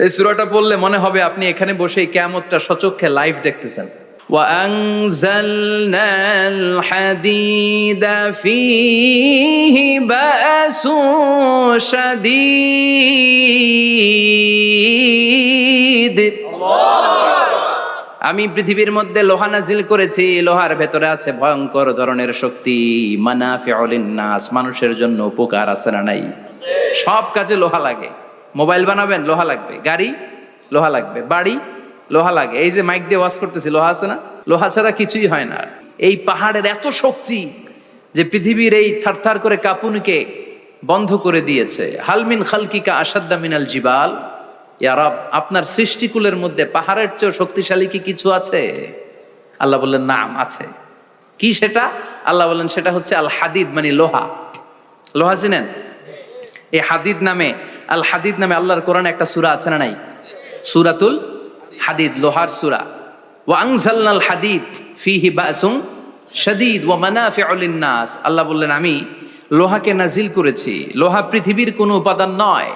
এই সূরাটা পড়লে মনে হবে আপনি এখানে বসেই কিয়ামতটা সচক্ষে লাইভ দেখতেছেন। وأنزلنا الحديد فيه بأس شديد আমি পৃথিবীর মধ্যে লোহা নাজিল করেছি, লোহার ভেতরে আছে ভয়ঙ্কর ধরনের শক্তি। মানাফিউল লিন্নাস, মানুষের জন্য উপকার আছে না নাই? সব কাজে লোহা লাগে। মোবাইল বানাবেন, লোহা লাগবে। গাড়ি, লোহা লাগবে। বাড়ি, লোহা লাগে। এই যে মাইক দিয়ে ওয়াজ করতেছি, লোহা আছে না? লোহা ছাড়া কিছুই হয় না। এই পাহাড়ের এত শক্তি যে পৃথিবীর এই থারথার করে কাঁপুনিকে বন্ধ করে দিয়েছে। হালমিন খালকিকা আসাদ্দা মিনাল জিবাল, ইয়া রব, আপনার সৃষ্টিকুলের মধ্যে পাহাড়ের চেয়েও শক্তিশালী কি কিছু আছে? আল্লাহ বললেন নাম আছে। কি সেটা? আল্লাহ বললেন সেটা হচ্ছে আল হাদিদ, মানে লোহা। লোহা চিনেন? এই হাদিদ নামে, আল হাদিদ নামে আল্লাহর কোরআনে একটা সূরা আছে না নাই? সূরাতুল হাদিদ, লোহার সূরা। ওয়া আনজালনাল হাদিদ ফীহি বাসুন শাদীদ ওয়া মানাফিউ লিন-নাস। আল্লাহ বললেন আমি লোহাকে নাজিল করেছি। লোহা পৃথিবীর কোনো উপাদান নয়।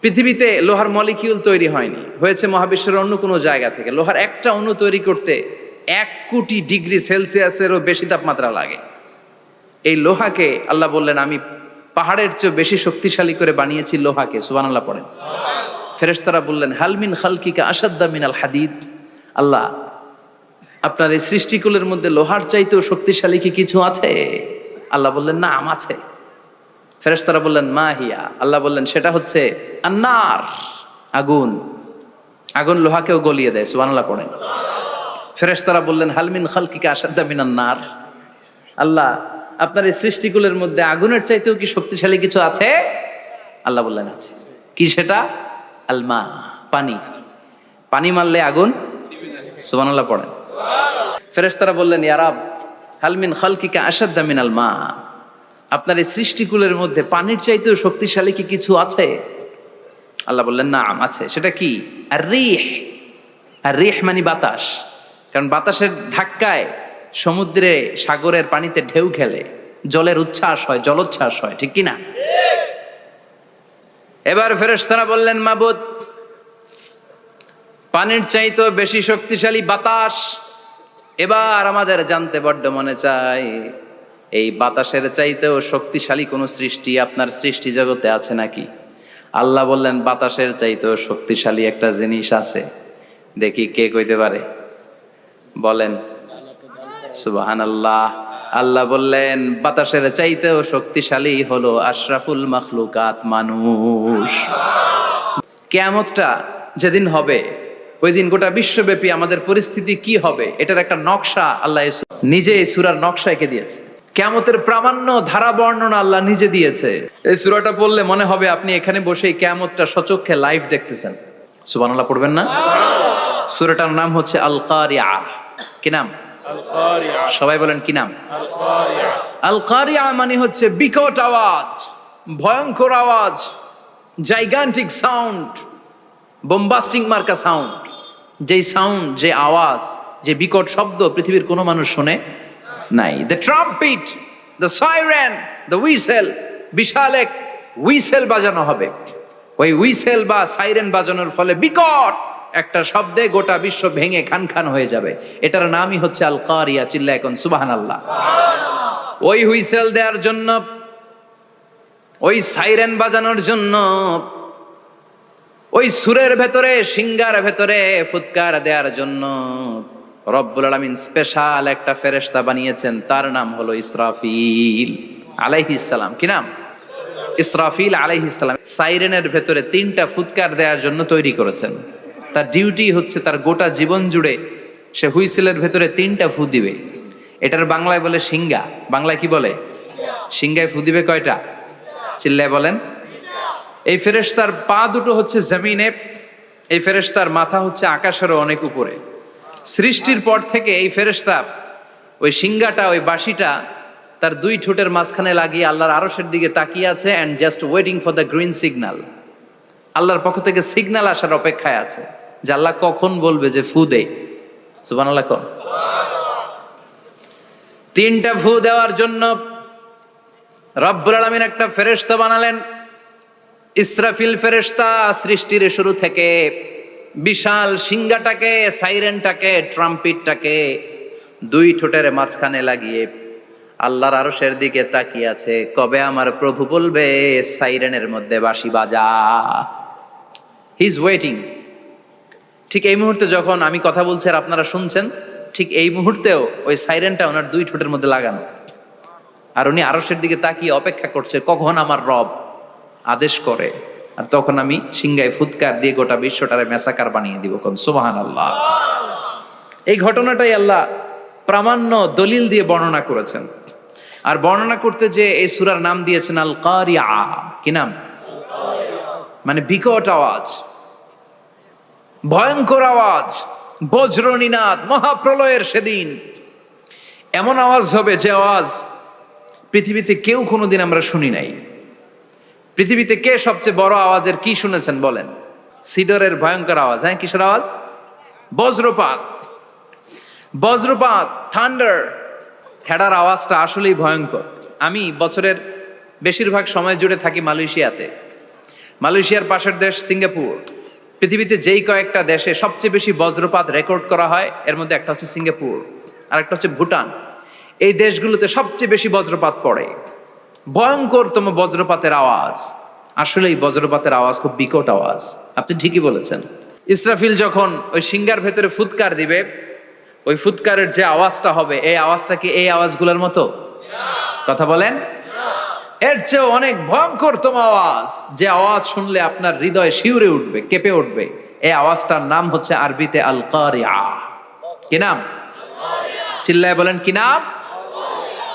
পৃথিবীতে লোহার মলিকিউল তৈরি হয়নি, হয়েছে মহাবিশ্বের অন্য কোনো জায়গা থেকে। লোহার একটা অণু তৈরি করতে 1 কোটি ডিগ্রি সেলসিয়াসেরও বেশি তাপমাত্রা লাগে। এই লোহাকে আল্লাহ বললেন আমি পাহাড়ের চেয়ে বেশি শক্তিশালী করে বানিয়েছি লোহাকে। সুবহানাল্লাহ পড়েন। ফেরেশতারা বললেন হালমিন খালকিকা আসাদ্দা মিনাল হাদিদ। আল্লাহ, আপনার এই সৃষ্টিকুলের মধ্যে লোহার চাইতেও শক্তিশালী কি কিছু আছে? আল্লাহ বললেন নাম আছে। ফেরেশতারা বললেন মা হিয়া। আল্লাহ বললেন সেটা হচ্ছে আন্নার, আগুন। আগুন লোহাকেও গলিয়ে দেয়। সুবহানাল্লাহ পড়েন। ফেরেশতারা বললেন হালমিন খালকিকা আসাদ্দা মিনান নার। আল্লাহ, আপনার এই সৃষ্টিকুলের মধ্যে আগুনের চাইতেও কি শক্তিশালী কিছু আছে? আল্লাহ বললেন আছে। কি সেটা? আলমা, পানি। পানি মারলে আগুন। সুবহানাল্লাহ পড়েন। ফেরেশতারা বললেন ইয়া রব, হালমিন খালকিকা আসাদ্দা মিনাল মা, আপনার এই সৃষ্টিকুলের মধ্যে পানির চাইতেও শক্তিশালী কি কিছু আছে? আল্লাহ বললেন নাম আছে। সেটা কি? আর রিহ। আর রিহ মানে বাতাস। কারণ বাতাসের ধাক্কায় সমুদ্রে, সাগরের পানিতে ঢেউ খেলে, জলের উচ্ছ্বাস হয়, জলোচ্ছ্বাস হয়, ঠিক কি না? এবার ফেরেশতারা বললেন মাবুদ, পানির চাইতেও বেশি শক্তিশালী বাতাস। এবার আমাদের জানতে বড্ড মনে চায়, এই বাতাসের চাইতেও শক্তিশালী কোন সৃষ্টি আপনার সৃষ্টি জগতে আছে নাকি? আল্লাহ বললেন বাতাসের চাইতেও শক্তিশালী একটা জিনিস আছে। দেখি কে কইতে পারে, বলেন। সুবহানাল্লাহ। আল্লাহ বললেন বাতাসের চাইতেও শক্তিশালী হলো আশরাফুল মাখলুকাত, মানুষ। কিয়ামতটা যেদিন হবে, ওই দিন গোটা বিশ্বব্যাপী আমাদের পরিস্থিতি কি হবে এটার একটা নকশা আল্লাহ নিজে এই সূরার নকশা এঁকে দিয়েছে। কিয়ামতের প্রামাণ্য ধারা বর্ণনা আল্লাহ নিজে দিয়েছে। এই সূরাটা পড়লে মনে হবে আপনি এখানে বসেই কিয়ামতটা সচক্ষে লাইভ দেখতেছেন। সুবহানাল্লাহ পড়বেন না? সূরাটার নাম হচ্ছে আল কারিয়া। কি নাম? আল কারিয়া। সবাই বলেন কি নাম? আল কারিয়া। আল কারিয়া মানে হচ্ছে বিকট আওয়াজ, ভয়ঙ্কর আওয়াজ, জাইগান্টিক সাউন্ড, বোম্বাস্টিক মার্কা সাউন্ড। যেই সাউন্ড, যে আওয়াজ, যে বিকট শব্দ পৃথিবীর কোনো মানুষ শুনে নাই। The trumpet, the siren, the whistle. বিশাল এক হুইসেল বাজানো হবে। ওই হুইসেল বা সাইরেন বাজানোর ফলে বিকট একটা শব্দে গোটা বিশ্ব ভেঙে খান খান হয়ে যাবে। এটার নামই হচ্ছে আল কারিয়া। চিল্লায় এখন সুবহানাল্লাহ। ওই হুইসেল দেওয়ার জন্য, ওই সাইরেন বাজানোর জন্য, ওই সুরের ভেতরে, সিঙ্গার ভেতরে ফুৎকার দেওয়ার জন্য রব্বুল আলামিন স্পেশাল একটা ফেরেশতা বানিয়েছেন। তার নাম হলো ইসরাফিল আলাইহিস সালাম। কি নাম? ইসরাফিল আলাইহিস সালাম। সাইরেনের ভেতরে 3টা ফুৎকার দেওয়ার জন্য তৈরি করেছেন। তার ডিউটি হচ্ছে তার গোটা জীবন জুড়ে সে হুইসেলের ভেতরে 3টা ফু দিবে। এটার বাংলায় বলে সিঙ্গা। বাংলায় কি বলে? সিঙ্গায় ফু দিবে কয়টা? চিল্লায় বলেন। এই ফেরেশতার পা দুটো হচ্ছে জমিনে, এই ফেরেশতার মাথা হচ্ছে আকাশেরও অনেক উপরে। সৃষ্টির পর থেকে এই ফেরেশতা ওই সিঙ্গাটা, ওই বাঁশিটা তার 2 ঠোঁটের মাঝখানে লাগিয়ে আল্লাহর আরশের দিকে তাকিয়ে আছে, and just waiting for the green signal. আল্লাহর পক্ষ থেকে সিগন্যাল আসার অপেক্ষায় আছে যে আল্লাহ কখন বলবে যে ফু দে। সুবহানাল্লাহ। 3টা ফু দেওয়ার জন্য রব্বুল আলামিন একটা ফেরেশতা বানালেন। ইসরাফিল ফেরেশতা সৃষ্টির শুরু থেকে বিশাল সিংহাটাকে, সাইরেনটাকে, ট্রাম্পিটটাকে দুই ঠোঁটের মাঝখানে লাগিয়ে আল্লাহর আরশের দিকে তাকিয়ে আছে, কবে আমার প্রভু বলবে সাইরেনের মধ্যে বাঁশি বাজা। He is waiting. ঠিক এই মুহূর্তে যখন আমি কথা বলছি আর আপনারা শুনছেন, ঠিক এই মুহূর্তেও ওই সাইরেনটা ওনার দুই ঠোঁটের মধ্যে লাগানো, আর উনি আরশের দিকে তাকিয়ে অপেক্ষা করছে কখন আমার রব আদেশ করে, আর তখন আমি সিংহায় ফুৎকার দিয়ে গোটা বিশ্বটারে মেসাকার বানিয়ে দিব। কোন সুবহানাল্লাহ। এই ঘটনাটাই আল্লাহ প্রামাণ্য দলিল দিয়ে বর্ণনা করেছেন। আর বর্ণনা করতে যে এই সূরার নাম দিয়েছেন আল কারিয়া। কি নাম? মানে বিকট আওয়াজ, ভয়ঙ্কর আওয়াজ, বজ্রনিনাদ, মহাপ্রলয়ের সেদিন এমন আওয়াজ হবে যে আওয়াজ পৃথিবীতে কেউ কোনোদিন আমরা শুনি নাই। পৃথিবীতে কে সবচেয়ে বড় আওয়াজের কি শুনেছেন বলেন? সিডরের ভয়ঙ্কর আওয়াজ। হ্যাঁ, কিসের আওয়াজ? বজ্রপাত। বজ্রপাত, থান্ডার, ঠেডার আওয়াজটা আসলেই ভয়ঙ্কর। আমি বছরের বেশিরভাগ সময় জুড়ে থাকি মালয়েশিয়াতে। মালয়েশিয়ার পাশের দেশ সিঙ্গাপুর। পৃথিবীতে যেই কয়েকটা দেশে সবচেয়ে বেশি বজ্রপাত রেকর্ড করা হয় এর মধ্যে একটা হচ্ছে সিঙ্গাপুর, আর একটা হচ্ছে ভুটান। এই দেশগুলোতে সবচেয়ে বেশি বজ্রপাত পড়ে। ভয়ঙ্করতম বজ্রপাতের আওয়াজ। আসলে এই বজ্রপাতের আওয়াজ খুব বিকট আওয়াজ। আপনি ঠিকই বলেছেন। ইসরাফিল যখন ওই সিংহার ভেতরে ফুৎকার দিবে, ওই ফুৎকারের যে আওয়াজটা হবে, এই আওয়াজটা কি এই আওয়াজগুলোর মতো? কথা বলেন। এর চেয়ে অনেক ভয়ঙ্করতম আওয়াজ, যে আওয়াজ শুনলে আপনার হৃদয় শিউরে উঠবে, কেঁপে উঠবে। এই আওয়াজটার নাম হচ্ছে আরবিতে আল কারিয়া। কি নাম? চিল্লায় বলেন, কি নাম?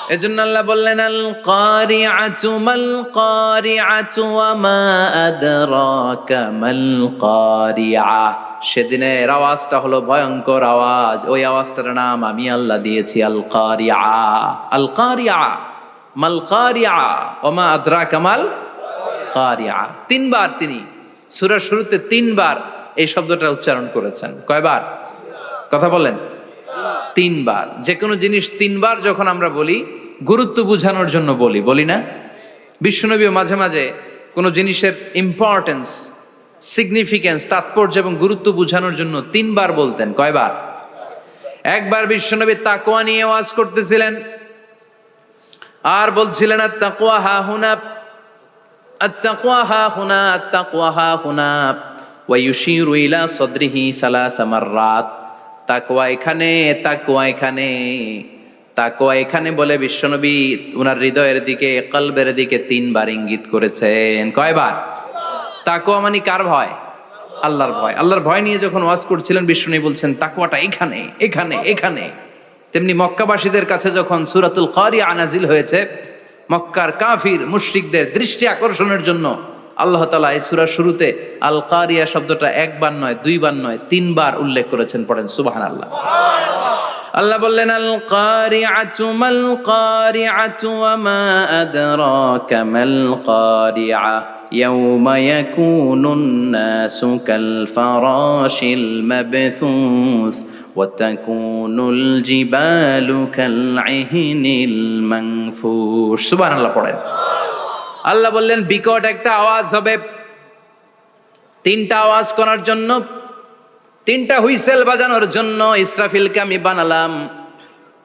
এজন্য আল্লাহ বললেন আল কারিআতু মাল কারিআতু ওয়া মা আদরাকা মাল কারিআ। সেদিনের আওয়াজটা হলো ভয়ঙ্কর আওয়াজ। ওই আওয়াজটার নাম আমি আল্লাহ দিয়েছি আল কারিআ। আল কারিআ মাল কারিআ ওয়া মা আদরাকা মাল কারিআ। তিনবার তিনি সূরার শুরুতে তিনবার এই শব্দটা উচ্চারণ করেছেন। কয়বার? কথা বলেন। তিনবার। যে কোনো জিনিস তিনবার যখন আমরা বলি গুরুত্ব বোঝানোর জন্য বলি, বলি না? বিশ্বনবীও মাঝে মাঝে কোনো জিনিসের ইম্পর্টেন্স, সিগনিফিকেন্স, তাৎপর্য এবং গুরুত্ব বোঝানোর জন্য তিনবার বলতেন। কয়বার? একবার বিশ্বনবী তাকওয়া নিয়ে ওয়াজ করতেছিলেন আর বলছিলেন আত-তাকওয়া হা হুনা, আত-তাকওয়া হা হুনা, আত-তাকওয়া হা হুনা ওয়া ইউশিরু ইলা সাদরিহি সালাসা মাররাত। তাকওয়া এখানে, তাকওয়া এখানে, তাকওয়া এখানে বলে বিশ্বনবী উনার হৃদয়ের দিকে, কলবের দিকে তিনবার ইঙ্গিত করেছেন। কয়বার? তাকওয়া মানে কার ভয়? আল্লাহর ভয়। আল্লাহর ভয় নিয়ে যখন ওয়াজ করছিলেন বিশ্বনবী বলছেন তাকওয়াটা এখানে, এখানে, এখানে। তেমনি মক্কাবাসীদের কাছে যখন সূরাতুল কারিয়া নাজিল হয়েছে, মক্কার কাফির মুশরিকদের দৃষ্টি আকর্ষণের জন্য আল্লাহ তাআলা এই সূরার শুরুতে আল কারিয়া শব্দটা একবার নয়, দুইবার নয়, তিনবার উল্লেখ করেছেন। পড়েন সুবহানাল্লাহ। আল্লাহ বললেন আল কারিআতু মাল কারিআতু ওয়া মা আদরাকা মাল কারিআ ইয়াউমা ইয়াকুনুন নাসু কাল ফারাশিল মাবথুস ওয়া তাকুনুল জিবালু কাল ইহনিল মানফুশ। সুবহানাল্লাহ পড়েন। আল্লাহ বললেন বিকট একটা আওয়াজ হবে। তিনটা আওয়াজ করার জন্য, তিনটা হুইসেল বাজানোর জন্য ইসরাফিলকে আমি বানালাম।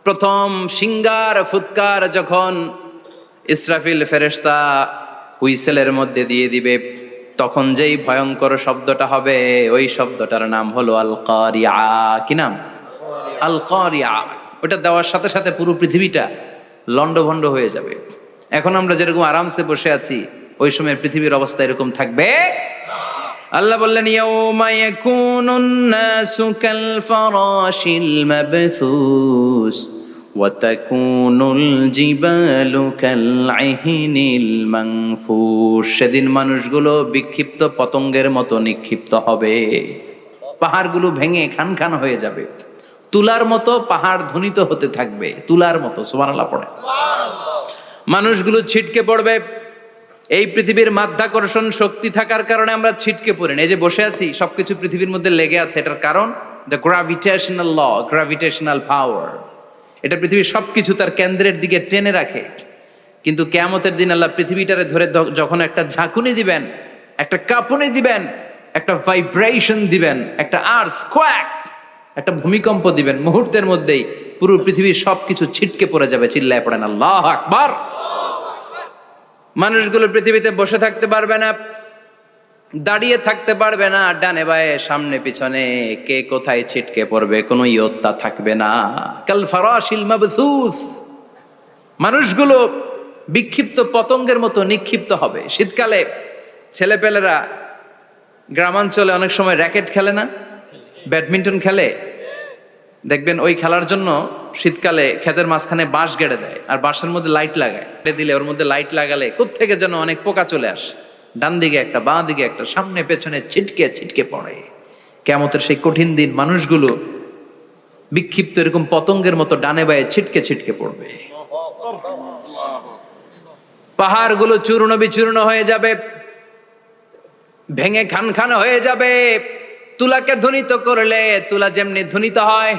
প্রথম সিংহার ফুৎকার যখন ইসরাফিল ফেরেশতা হুইসেলের মধ্যে দিয়ে দিবে, তখন যেই ভয়ঙ্কর শব্দটা হবে, ওই শব্দটার নাম হলো আল কারিআ। কি নাম? আল কারিআ। ওটা দেওয়ার সাথে সাথে পুরো পৃথিবীটা লন্ডভন্ড হয়ে যাবে। এখন আমরা যেরকম আরামসে বসে আছি, ওই সময় পৃথিবীর অবস্থা এরকম থাকবে। আল্লাহ বললেন ইয়াউমা ইয়াকুনুন নাসু কাল ফারাশিল মাবথুস ওয়া তাকুনুল জিবালু কাল ইহনিল মানফুশ। সেদিন মানুষগুলো বিক্ষিপ্ত পতঙ্গের মতো নিক্ষিপ্ত হবে। পাহাড়গুলো ভেঙে খান খান হয়ে যাবে। তুলার মতো পাহাড় ধ্বনিত হতে থাকবে, তুলার মতো। সুবহানাল্লাহ পড়ে। মানুষগুলো ছিটকে পড়বে। এই পৃথিবীর মাধ্যাকর্ষণ শক্তি থাকার কারণে আমরা ছিটকে পড়ি না। এই যে বসে আছি, সবকিছু পৃথিবীর মধ্যে লেগে আছে। এটার কারণ দ্য গ্রাভিটেশনাল ল, গ্রাভিটেশনাল পাওয়ার। এটা পৃথিবীর সবকিছু তার কেন্দ্রের দিকে টেনে রাখে। কিন্তু কিয়ামতের দিন আল্লাহ পৃথিবীটারে ধরে যখন একটা ঝাঁকুনি দিবেন, একটা কাঁপুনি দিবেন, একটা ভাইব্রেশন দিবেন, একটা আর্থকোয়াক, একটা ভূমিকম্প দিবেন, মুহূর্তের মধ্যেই পুরো পৃথিবীর সবকিছু ছিটকে পড়ে যাবে। চিল্লায় পড়েন আল্লাহু আকবার। মানুষগুলো পৃথিবীতে বসে থাকতে পারবে না, দাঁড়িয়ে থাকতে পারবে না, ডানে বায়ে সামনে পিছনে কে কোথায় ছিটকে পড়বে কোনো ইয়ত্তা থাকবে না। কাল ফারাশিল মাবসুস, মানুষগুলো বিক্ষিপ্ত পতঙ্গের মতো নিক্ষিপ্ত হবে। শীতকালে ছেলেপেলেরা গ্রামাঞ্চলে অনেক সময় র্যাকেট খেলে না, ব্যাডমিন্টন খেলে, দেখবেন ওই খেলার জন্য শীতকালে ক্ষেতের মাঝখানে বাঁশ গেড়ে দেয় আর বাঁশের মধ্যে লাইট লাগায়, দিলে ওর মধ্যে লাইট লাগালে কোত্থেকে যেন অনেক পোকা চলে আসে, ডান দিকে একটা বাঁ দিকে একটা, সামনে পেছনে ছিটকে ছিটকে পড়ে। কিয়ামতের সেই কঠিন দিন মানুষগুলো বিক্ষিপ্ত এরকম পতঙ্গের মতো ডানে বায়ে ছিটকে ছিটকে পড়বে। পাহাড়গুলো চূর্ণ বিচূর্ণ হয়ে যাবে, ভেঙে খান খান হয়ে যাবে। তুলাকে ধ্বনিত করলে তুলা যেমনি ধ্বনিত হয়,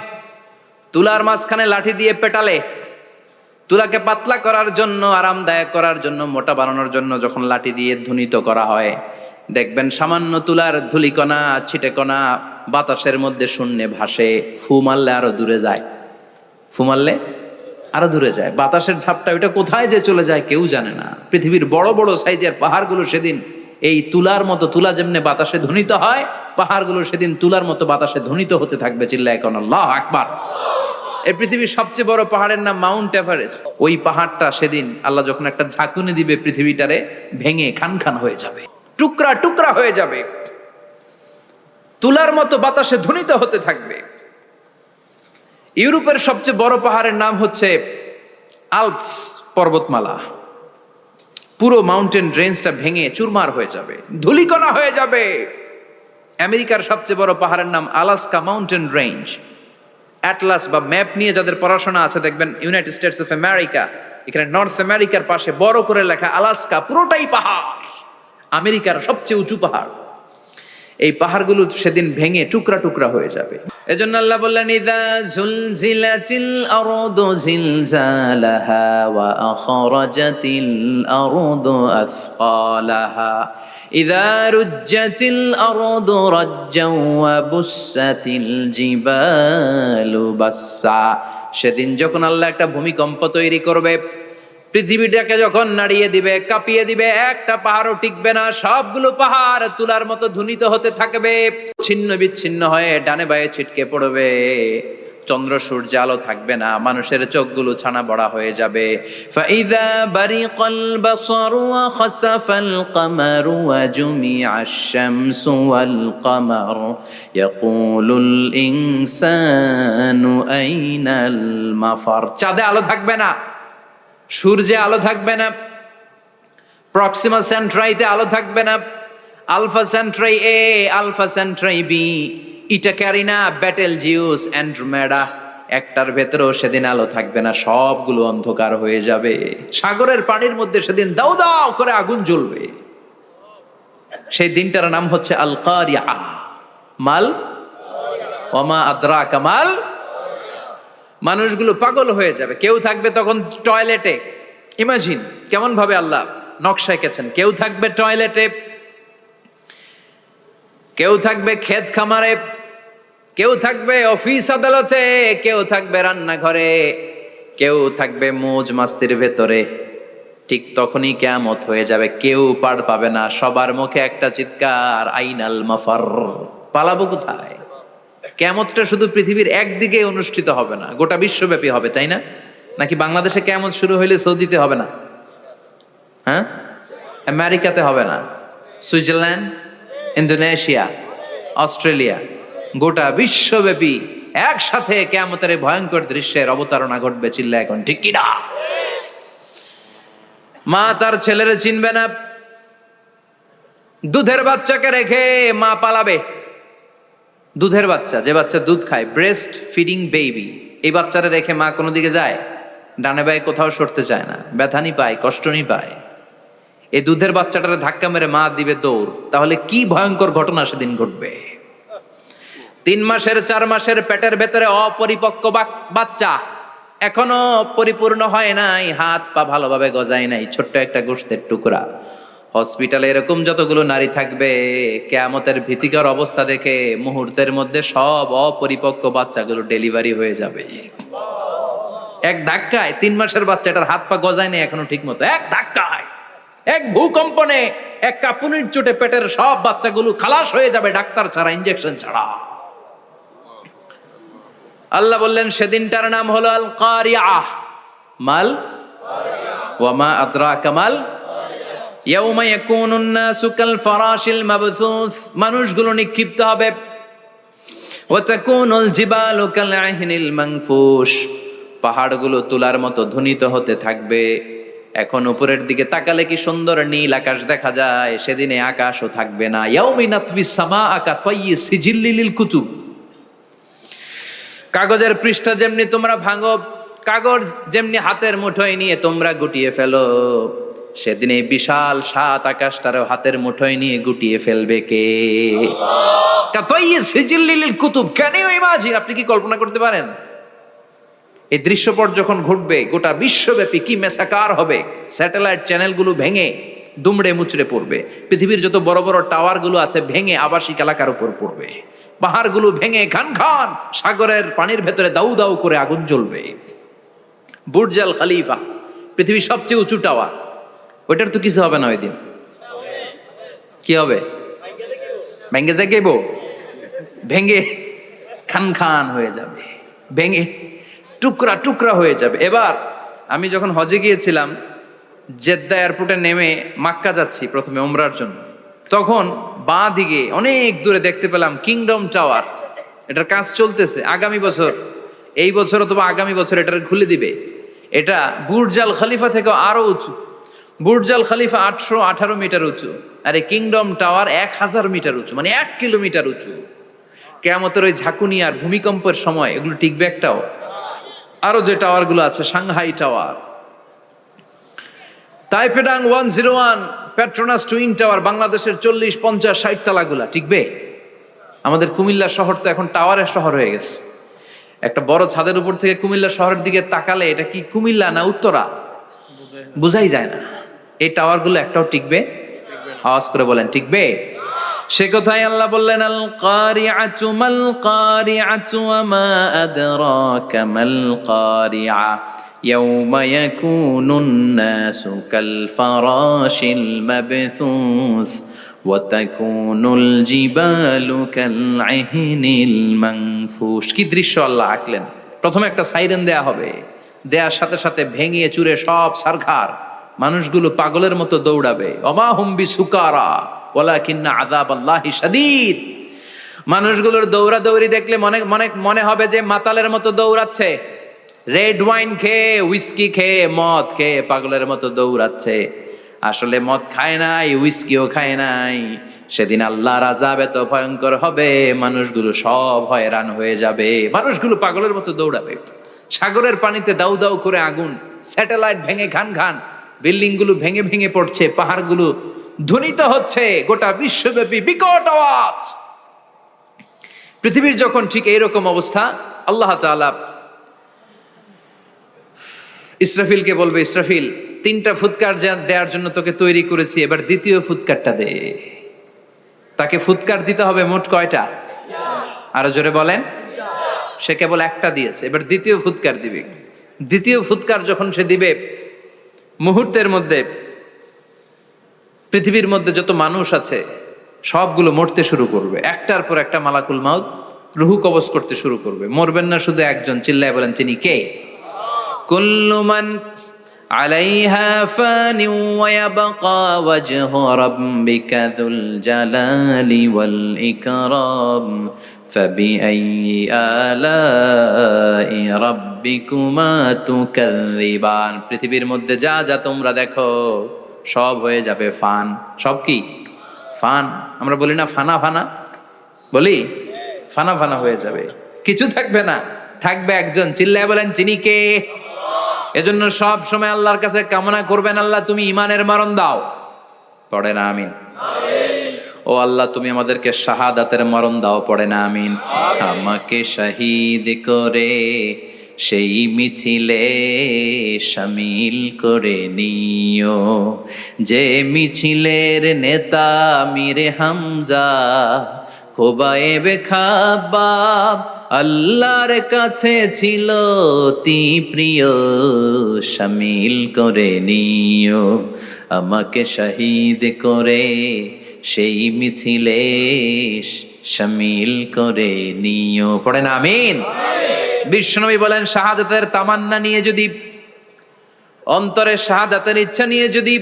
তুলার মাঝখানে লাঠি দিয়ে পেটালে, তুলাকে পাতলা করার জন্য, আরামদায়ক করার জন্য, মোটা বানানোর জন্য যখন লাঠি দিয়ে ধ্বনিত করা হয়, দেখবেন সামান্য তুলার ধুলিকণা ছিটেকণা বাতাসের মধ্যে শূন্যে ভাসে। ফু মারলে আরো দূরে যায়, ফু মারলে আরো দূরে যায়। বাতাসের ঝাপটা ওইটা কোথায় যে চলে যায় কেউ জানে না। পৃথিবীর বড় বড় সাইজের পাহাড়গুলো সেদিন এই তুলার মতো, তুলা যেমনি বাতাসে ধ্বনিত হয়, পাহাড়গুলো সেদিন তুলার মতো বাতাসে ধ্বনিত হতে থাকবে। চিল্লায় কোন আল্লাহু আকবার। এই পৃথিবীর সবচেয়ে বড় পাহাড়ের নাম মাউন্ট এভারেস্ট। ওই পাহাড়টা সেদিন আল্লাহ যখন একটা ঝাঁকুনি দিবে, পৃথিবীটারে ভেঙে খান খান হয়ে যাবে, টুকরা টুকরা হয়ে যাবে, তুলার মতো বাতাসে ধ্বনিত হতে থাকবে। ইউরোপের সবচেয়ে বড় পাহাড়ের নাম হচ্ছে আল্পস পর্বতমালা। পুরো মাউন্টেন রেঞ্জটা ভেঙে চুরমার হয়ে যাবে, ধূলিকণা হয়ে যাবে। আমেরিকার সবচেয়ে বড় পাহাড়ের নাম আলাস্কা মাউন্টেন রেঞ্জ। অ্যাটলাস বা ম্যাপ নিয়ে যাদের পড়াশোনা আছে দেখবেন ইউনাইটেড স্টেটস অফ আমেরিকা, এখানে নর্থ আমেরিকার পাশে বড় করে লেখা আলাস্কা, পুরোটাই পাহাড়, আমেরিকার সবচেয়ে উঁচু পাহাড়। এই পাহাড়গুলো সেদিন ভেঙে টুকরা টুকরা হয়ে যাবে। এজন্য আল্লাহ বললেন, ইযা যুলজিলাতিল আরদু জিলজালাহা ওয়া আখরাজাতিল আরদু আসকালাহা ইযা রুজ্জাতিল আরদু রাজ্জাও ওয়া বুসাতিল জিবালু বাসসা। সেদিন যখন আল্লাহ একটা ভূমিকম্প তৈরি করবে, পৃথিবীটাকে যখন নাড়িয়ে দিবে, কাঁপিয়ে দিবে, একটা পাহাড়ও টিকবে না, সবগুলো পাহাড় তুলার মতো ধ্বনিত হতে থাকবে, ছিন্ন বিচ্ছিন্ন হয়ে ডানে বায়ে ছিটকে পড়বে। চন্দ্র সূর্য আলো থাকবে না, মানুষের চোখগুলো ছানা বড়া হয়ে যাবে। ফাইযা বারিকাল বাসারু ওয়া খাসাফাল কামারু ওয়া জুমিআশ শামসু ওয়াল কামার ইয়াকুলুল ইনসানু আইনাল মাফার। চাঁদে আলো থাকবে না, সূর্যে আলো থাকবে না, প্রক্সিমা সেন্ট্রাইতে আলো থাকবে না, আলফা সেন্ট্রাই এ, আলফা সেন্ট্রাই বি, ইটা ক্যারিনা, ব্যাটেল জিউস, অ্যান্ড্রোমেডা, একটার ভেতরেও সেদিন আলো থাকবে না, সবগুলো অন্ধকার হয়ে যাবে। সাগরের পানির মধ্যে সেদিন দাউ দাউ করে আগুন জ্বলবে। সেই দিনটার নাম হচ্ছে আল কারিয়া। মাল ওমা আদরাকা মাল। মানুষগুলো পাগল হয়ে যাবে। কেউ থাকবে তখন টয়লেটে, ইমাজিন কেমন ভাবে আল্লাহ নকশা এঁকেছেন। কেউ থাকবে টয়লেটে, কেউ থাকবে ক্ষেত খামারে, কেউ থাকবে অফিস আদালতে, কেউ থাকবে রান্নাঘরে, কেউ থাকবে মৌজ মাস্তির ভেতরে। ঠিক তখনই কিয়ামত হয়ে যাবে, কেউ পার পাবে না। সবার মুখে একটা চিৎকার, আইনাল মাফার। পালাবো কোথায়? কিয়ামতটা শুধু পৃথিবীর একদিকে অনুষ্ঠিত হবে না, গোটা বিশ্বব্যাপী হবে, তাই না? নাকি বাংলাদেশে কিয়ামত শুরু হইলে সৌদিতে হবে না? হ্যাঁ, আমেরিকাতে হবে না, সুইজারল্যান্ড, ইন্দোনেশিয়া, অস্ট্রেলিয়া, গোটা বিশ্বব্যাপী একসাথে কিয়ামতের ভয়ঙ্কর দৃশ্যের অবতারণা ঘটবে। চিল্লা এখন ঠিক কিনা? মা তার ছেলেরে চিনবে না, দুধের বাচ্চাকে রেখে মা পালাবে। দুধের বাচ্চা, যে বাচ্চা দুধ খায়, ব্রেস্ট ফিডিং বেবি, এই বাচ্চারা রেখে মা কোনো দিকে যায়? ডানে বায়ে কোথাও সরতে চায় না, ব্যথানি পায়, কষ্টনি পায়। এই দুধের বাচ্চাটারে ধাক্কা মেরে মা দিবে দৌড়। তাহলে কি ভয়ঙ্কর ঘটনা সেদিন ঘটবে। 3 মাসের 4 মাসের পেটের ভেতরে অপরিপক্ক বাচ্চা, এখনো পরিপূর্ণ হয় নাই, হাত পা ভালোভাবে গজায় নাই, ছোট্ট একটা গোশতের টুকরা। হসপিটালে এরকম যতগুলো নারী থাকবে, কিয়ামতের ভীতিকর অবস্থা দেখে মুহূর্তের মধ্যে সব অপরিপক্ক বাচ্চাগুলো ডেলিভারি হয়ে যাবে। এক ধাক্কায় 3 মাসের বাচ্চাটার হাত পা গজায় নেই এখনো ঠিক মতো, এক ধাক্কায়, এক ভূকম্পনে, এক কাঁপুনির চোটে পেটের সব বাচ্চাগুলো খালাস হয়ে যাবে ডাক্তার ছাড়া, ইনজেকশন ছাড়া। আল্লাহ বললেন সেদিনটার নাম হলো আল কারিআহ। মাল ওয়া মা আদরাকা মাল ইয়াউমা ইয়াকুনুন নাসু কাল ফারাশিল মাবথুস, মানুষগুলো নিক্ষিপ্ত হবে। ওয়া তাকুনুল জিবালু কাল আহিনিল মানফুশ, পাহাড়গুলো তুলার মতো ধ্বনিত হতে থাকবে। এখন উপরের দিকে তাকালে কি সুন্দর নীল আকাশ দেখা যায়, সেদিনে আকাশও থাকবে না। ইয়াউমি নাতবিস সামাআ কাতাইয়ি সিজিল্লিল কুতুব, কাগজের পৃষ্ঠা যেমনি তোমরা ভাঙো, কাগজ যেমনি হাতের মুঠোয় নিয়ে তোমরা গুটিয়ে ফেলো, সেদিন এই বিশাল 7 আকাশটারও হাতের মুঠোয় নিয়ে গুটিয়ে ফেলবে কে? কাতাইয়ি সিজিল্লিল কুতুব, ক্যান ইউ ইমাজিন? আপনি কি কল্পনা করতে পারেন এই দৃশ্যপট যখন ঘটবে গোটা বিশ্বব্যাপী কি মেসাকার হবে? স্যাটেলাইট চ্যানেলগুলো ভেঙে দুমড়ে মুচড়ে পড়বে, পৃথিবীর যত বড় বড় টাওয়ার গুলো আছে ভেঙে আবাসিক এলাকার উপর পড়বে, পাহাড়গুলো ভেঙে খান খান সাগরের পানির ভেতরে দাউ দাউ করে আগুন জ্বলবে। বুর্জ আল খলিফা পৃথিবীর সবচেয়ে উঁচু টাওয়ার, ওইটার তো কিছু হবে না ওই দিন। কি হবে? ভেঙে যাইব, ভেঙে খান খান হয়ে যাবে, ভেঙে টুকরা টুকরা হয়ে যাবে। এবার আমি যখন হজে গিয়েছিলাম, জেদ্দা এয়ারপোর্টে নেমে মাক্কা যাচ্ছি প্রথমে উমরার জন্য, তখন বাঁ দিকে অনেক দূরে দেখতে পেলাম কিংডম টাওয়ার। এটার কাজ চলতেছে, আগামী বছর, এই বছর অথবা আগামী বছর এটার খুলে দিবে। এটা বুর্জ আল খলিফা থেকে আরো উঁচু। বুর্জ আল খলিফা 818 মিটার উঁচু, আর এই কিংডম টাওয়ার 1000 মিটার উঁচু, মানে 1 কিলোমিটার উঁচু। কিয়ামতের ওই ঝাঁকুনি আর ভূমিকম্পের সময় এগুলো টিকবে একটাও? আরো যে টাওয়ার গুলো আছে, সাংহাই টাওয়ার, তাইপেডাং 101, পেট্রোনাস টুইন টাওয়ার, বাংলাদেশের 40, 50, 60 তালাগুলা টিকবে? আমাদের কুমিল্লা শহর তো এখন টাওয়ারের শহর হয়ে গেছে। একটা বড় ছাদের উপর থেকে কুমিল্লা শহরের দিকে তাকালে এটা কি কুমিল্লা না উত্তরা বুঝাই যায় না। এই টাওয়ার গুলো একটাও টিকবে? আওয়াজ করে বলেন টিকবে? সে কথাই আল্লাহ বললেন আল কারিআতু মাল কারিআতু ওয়া মা আদরাকা মাল কারিআ ইয়াউমা ইয়াকুনুন নাসু কাল ফারাশিল মাবথুস ওয়া তাকুনুল জিবালু কাল আহিনিল মানফুশ। কি দৃশ্য আল্লাহ আঁকলেন! প্রথমে একটা সাইরেন দেয়া হবে, দেয়ার সাথে সাথে ভেঙে চুরে সব সারখার, মানুষগুলো পাগলের মতো দৌড়াবে। ওমা হুম বিসুকারা ওয়ালাকিন্না আযাবাল্লাহি শাদীদ। মানুষগুলোর দৌড়াদৌড়ি দেখলে মনে হবে যে মাতালের মতো দৌড়াচ্ছে, রেড ওয়াইন খেয়ে, উইস্কি খেয়ে, মদ খেয়ে পাগলের মতো দৌড়াচ্ছে। আসলে মদ খায় নাই, উইস্কিও খায় নাই। সেদিন আল্লাহর আযাব এত ভয়ঙ্কর হবে, মানুষগুলো সব হয়রান হয়ে যাবে, মানুষগুলো পাগলের মতো দৌড়াবে। সাগরের পানিতে দাউ দাউ করে আগুন, স্যাটেলাইট ভেঙে খান খান, বিল্ডিং গুলো ভেঙে ভেঙে পড়ছে, পাহাড়গুলো ধ্বনিত হচ্ছে, গোটা বিশ্বব্যাপী বিকট আওয়াজ। পৃথিবীর যখন ঠিক এইরকম অবস্থা, আল্লাহ তাআলা ইসরাফিলকে বলবে, ইসরাফিল 3টা ফুৎকার দেওয়ার জন্য তোকে তৈরি করেছি, এবার দ্বিতীয় ফুৎকারটা দে। তাকে ফুৎকার দিতে হবে মোট কয়টা? আরো জোরে বলেন। সে কেবল একটা দিয়েছে, এবার দ্বিতীয় ফুৎকার দিবে। দ্বিতীয় ফুৎকার যখন সে দিবে, মুহূর্তের মধ্যে পৃথিবীর মধ্যে যত মানুষ আছে সবগুলো মরতে শুরু করবে, একটার পর একটা মালাকুল মাউত রুহু কবজ করতে শুরু করবে। মরবেন না শুধু একজন, চিল্লায় বলেন তিনি কে? কুল্লু মান আলাইহা ফানি ওয়া ইয়াবকা ওয়াজহু রাব্বিকা যুল জালালি ওয়াল ইকরাম ফাবিআইয়ি আলাই রাব্বিকুমা তুকাযযিবান। পৃথিবীর মধ্যে যা যা তোমরা দেখো সব হয়ে যাবে ফান। সব কি? ফান। আমরা বলি না ফানা ফানা, বলি ফানা ফানা হয়ে যাবে, কিছু থাকবে না, থাকবে একজন, চিল্লায় বলেন তিনি কে? এজন্য সব সময় আল্লাহর কাছে কামনা করবেন, আল্লাহ তুমি ঈমানের মরণ দাও। পড়ে না আমিন? ও আল্লাহ তুমি আমাদেরকে শাহাদাতের মরণ দাও। পড়ে না আমিন? আমাকে শহীদ করে সেই মিছিলে শামিল করে নিও। যে মিছিলের নেতা মীরে হামজা, খোবায়েবে খাব্বাব আল্লাহর কাছে ছিল অতি প্রিয়, শামিল করে নিও। আমাকে শহীদ করে সেই মিছিলে শামিল করে নিও। পড়েন আমিন। বিশ্বনবী বলেন, শাহাদাতের তামান্না নিয়ে যদি, অন্তরে শাহাদাতের ইচ্ছা নিয়ে যদি,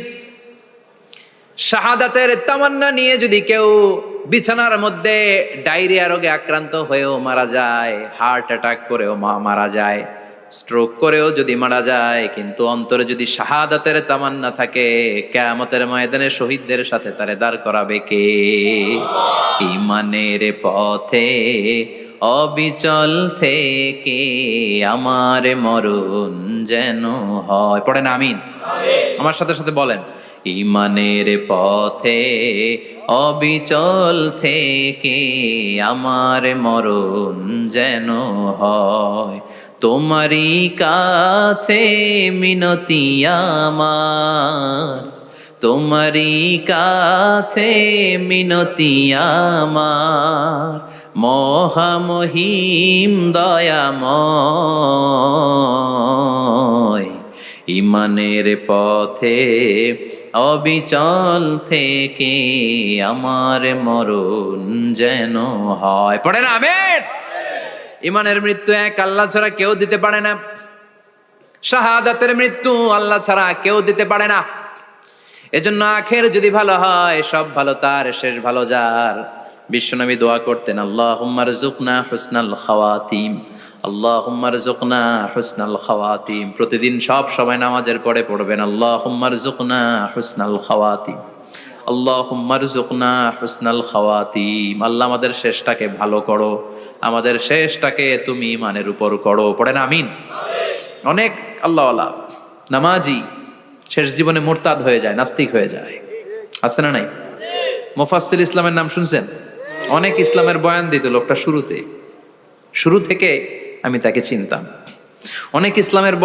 শাহাদাতের তামান্না নিয়ে যদি কেউ বিছানার মধ্যে ডায়রিয়া রোগে আক্রান্ত হয়েও মারা যায়, হার্ট অ্যাটাক করেও মারা যায়, স্ট্রোক করেও যদি মারা যায়, কিন্তু অন্তরে যদি শাহাদাতের তামান্না থাকে, কিয়ামতের ময়দানে শহীদদের সাথে তারে দাঁড় করাবে কে? ঈমানের পথে অবিচল থেকে আমার মরণ যেন হয়। পড়েন আমিন। আমার সাথে সাথে বলেন, ঈমানের পথে অবিচল থেকে আমার মরণ যেন হয়। তোমারই কাছে মিনতি আমার, তোমারই কাছে মিনতি আমার, মহামহিম দয়াময়। ঈমানের পথে অবিচল থেকে আমার মরণ যেন হয়। পড়েন আমিন। ঈমানের মৃত্যু এক আল্লাহ ছাড়া কেউ দিতে পারে না। শাহাদাতের মৃত্যু আল্লাহ ছাড়া কেউ দিতে পারে না। এজন্য আখের যদি ভালো হয়, সব ভালো তার, শেষ ভালো যার। বিশ্বনবী দোয়া করতেন, আল্লাহুম্মা রযুকনা হুসনাল খাওয়াতিম, আল্লাহুম্মা রযুকনা হুসনাল খাওয়াতিম। প্রতিদিন সব সময় নামাজের পরে পড়বেন, আল্লাহুম্মা রযুকনা হুসনাল খাওয়াতিম, আল্লাহুম্মা রযুকনা হুসনাল খাওয়াতিম। আল্লাহ আমাদের শেষটাকে ভালো করো, আমাদের শেষটাকে তুমি ঈমানের উপর করো। পড়েন আমিন। অনেক আল্লাহওয়ালা নামাজি শেষ জীবনে মুরতাদ হয়ে যায়, নাস্তিক হয়ে যায়, আছে না নাই? মুফাসসির ইসলামের নাম শুনছেন? অনেক ইসলামের বয়ান দিত লোকটা শুরু থেকে আমি তাকে চিনতাম। অনেক ইসলামের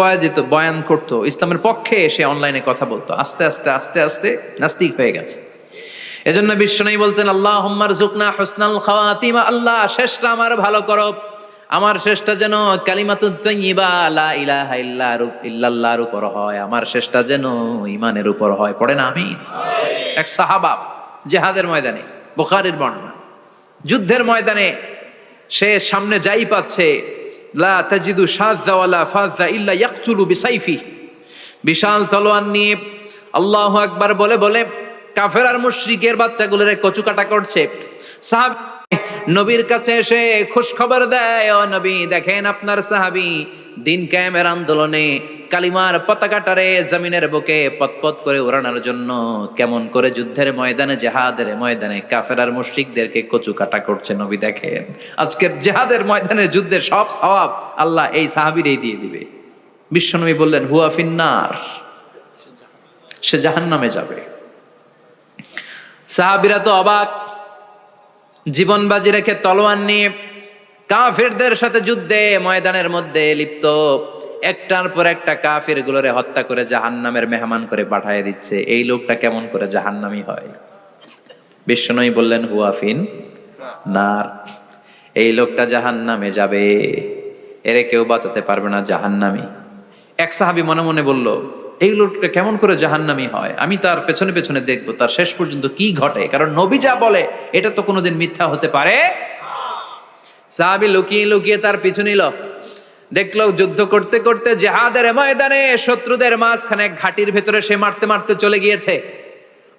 বয়ান করতো, ইসলামের পক্ষে এসে অনলাইনে কথা বলতো। আস্তে আস্তে আস্তে আস্তে নাস্তিক হয়ে গেছে। এজন্য বিশ্বনবী বলতেন, আল্লাহুম্মা রযুকনা হুসনাল খাওয়াতিম, আল্লাহ শেষটা আমার ভালো করো, আমার শেষটা যেন কালিমাতুত তাইয়্যিবা লা ইলাহা ইল্লাল্লাহর উপর হয়, আমার শেষটা যেন ঈমানের উপর হয়। পড়েন আমিন। এক সাহাবা জিহাদের ময়দানে, বুখারীর বর্ণনা, যুদ্ধের ময়দানে সে সামনে যাই পাচ্ছে, লা তাজিদু শাযযা ওয়ালা ফাযযা ইল্লা ইয়াকতুলু বিসাইফি, বিশাল তলোয়ার নিয়ে আল্লাহু আকবার বলে বলে কাফের আর মুশরিকের বাচ্চাগুলোরে কচুকাটা করছে। সাহাবী নবীর কাছে এসে খুশ খবর দেয়, ও নবী দেখেন আপনার সাহাবী দিন কায়েমের আন্দোলনে কালিমার পতাকাটারে জমিনের বুকে পতপত করে উড়ানোর জন্য কেমন করে যুদ্ধের ময়দানে, জিহাদের ময়দানে কাফের আর মুশরিকদেরকে কচুকাটা করছে। নবী দেখেন আজকের জিহাদের ময়দানে যুদ্ধের সব সওয়াব আল্লাহ এই সাহাবীরই দিয়ে দিবে। বিশ্বনবী বললেন, হুয়া ফিন্নার, সে জাহান্নামে যাবে। সাহাবীরা তো অবাক, জীবন বাজি রেখে তলোয়ার নিয়ে কাফেরদের সাথে যুদ্ধে ময়দানের মধ্যে লিপ্ত, একটার পর একটা কাফের গুলোরে হত্যা করে জাহান্নামের মেহমান করে পাঠিয়ে দিচ্ছে। এই লোকটা কেমন করে জাহান্নামী হয়? বিশ্বনবী বললেন, হুয়া ফিন নার, এই লোকটা জাহান্নামে যাবে, এরে কেউ বাঁচাতে পারবে না, জাহান্নামী। এক সাহাবী মনে মনে বলল, এই লোকটা কেমন করে জাহান্নামী হয়, আমি তার পেছনে পেছনে দেখবো তার শেষ পর্যন্ত কি ঘটে, কারণ নবী যা বলে এটা তো কোনোদিন মিথ্যা হতে পারে। সাহাবী লুকিয়ে লুকিয়ে তার পিছু নিল, দেখলো যুদ্ধ করতে করতে জিহাদের ময়দানে শত্রুদের মাঝখানে ঘাটির ভেতরে সে মারতে মারতে চলে গিয়েছে।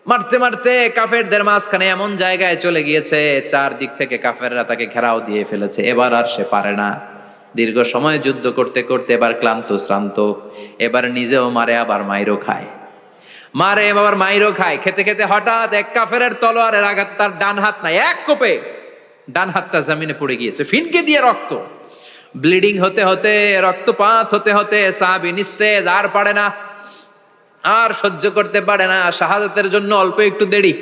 মারতে মারতে কাফেরদের মাঝখানে এমন জায়গায় চলে গিয়েছে, চারদিক থেকে কাফেররা তাকে ঘেরাও দিয়ে ফেলেছে। এবার আর সে পারে না। দীর্ঘ সময় যুদ্ধ করতে করতে এবার ক্লান্ত শ্রান্ত, এবার নিজেও মারে আবার মাইরও খায়, মারে আবার মাইরও খায়। খেতে খেতে হঠাৎ এক কাফেরের তলোয়ারের আঘাত তার ডান হাত নাই, এক কোপে ডান হাতটা জমিনে পড়ে গিয়েছে, ফিনকে দিয়ে রক্ত, ব্লিডিং হতে হতে, রক্তপাত হতে হতে সাহাবী নিস্তেজ, আর পারে না, আর সহ্য করতে পারে না। শাহাদাতের জন্য অল্প একটু দেরি,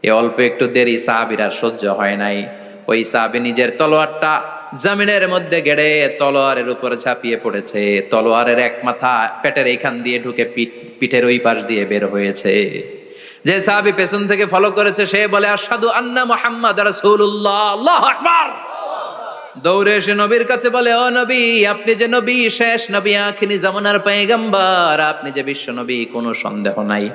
এই অল্প একটু দেরি সাহাবীর আর সহ্য হয় নাই। ওই সাহাবী নিজের তলোয়ারটা জমিনের মধ্যে গেড়ে তলোয়ারের উপরে ঝাঁপিয়ে পড়েছে। তলোয়ারের এক মাথা পেটের এইখান দিয়ে ঢুকে পিঠের ওই পাশ দিয়ে বের হয়েছে। যে সাহাবী পেছন থেকে ফলো করেছে সে বলে আশহাদু আন্না মুহাম্মাদ রাসূলুল্লাহ, আল্লাহু আকবার। দৌড়ে এসে নবীর কাছে বলে, ও নবী, আপনি যে নবী, শেষ নবী, আখিরি জামানার পয়গম্বর, আপনি যে বিশ্ব নবী, কোনো সন্দেহ নাই।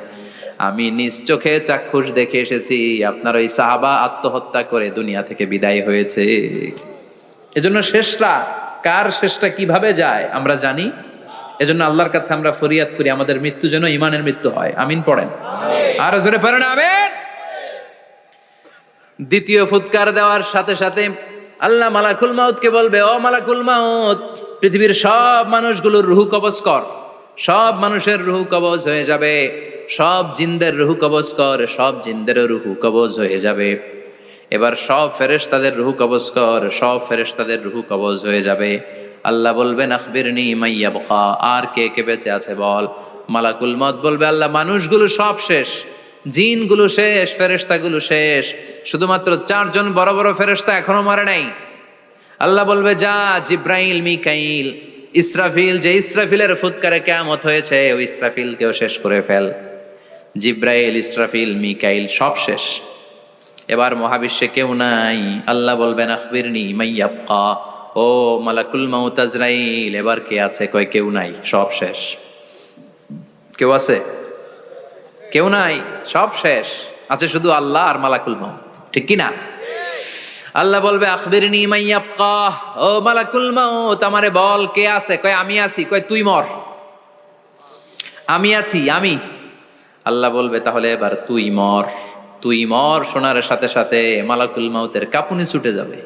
আমি নিজ চোখে চাক্ষুষ দেখে এসেছি আপনার ওই সাহাবা আত্মহত্যা করে দুনিয়া থেকে বিদায় হয়েছে। এজন্য শেষটা কার, শেষটা কিভাবে যায় আমরা জানি। এজন্য আল্লাহর কাছে আমরা ফরিয়াদ করি আমাদের মৃত্যু যেন ঈমানের মৃত্যু হয়। আমিন পড়েন, আর জোরে পড়েন আমিন। দ্বিতীয় ফুৎকার দেওয়ার সাথে সাথে আল্লাহ মালাকুল মাউতকে বলবে, ও মালাকুল মাউত, পৃথিবীর সব মানুষগুলোর রুহ কবজ কর। সব মানুষের রুহ কবজ হয়ে যাবে। সব জিনদের রুহ কবজ কর। সব জিনদেরও রুহ কবজ হয়ে যাবে। এবার সব ফেরেশতাদের রুহ কবজ কর। সব ফেরেশতাদের রুহ কবজ হয়ে যাবে। আল্লাহ বলবেন আখবিরনি মা ইয়াবকা, আর কে কে বেঁচে আছে বল। মালাকুল মউত বলবে, আল্লাহ মানুষগুলো সব শেষ, জিনগুলো শেষ, ফেরেশতাগুলো শেষ, শুধুমাত্র 4 জন বড় বড় ফেরেশতা এখনো মরে নাই। আল্লাহ বলবে, যা জিব্রাইল, মিকাইল, ইসরাফিল, যে ইসরাফিলের ফুৎকারে কিয়ামত হয়েছে ওই ইসরাফিলকেও শেষ করে ফেল। জিব্রাইল, ইসরাফিল, মিকাইল সব শেষ। এবার মহাবিশ্বে কেউ নাই। আল্লাহ বলবেন আখবিরনি মা ইয়াবকা, ও মালাকুল মাউত আজরাইল, এবার কে আছে? কয় কেউ নাই, সব শেষ। কেউ আছে? কেউ নাই, সব শেষ। আছে শুধু আল্লাহ আর মালাকুল মাউত, ঠিক কি না? আল্লাহ বলবে আখবিরনি মা ইয়াবকা, ও মালাকুল মাউত, আমারে বল কে আছে? কয় আমি আছি। কয় তুই মর। আমি আছি, আমি। আল্লাহ বলবে তাহলে এবার তুই মর। তুই মর শোনার সাথে সাথে মালাকুল মাউতের কাঁপুনি ছুটে যাবে,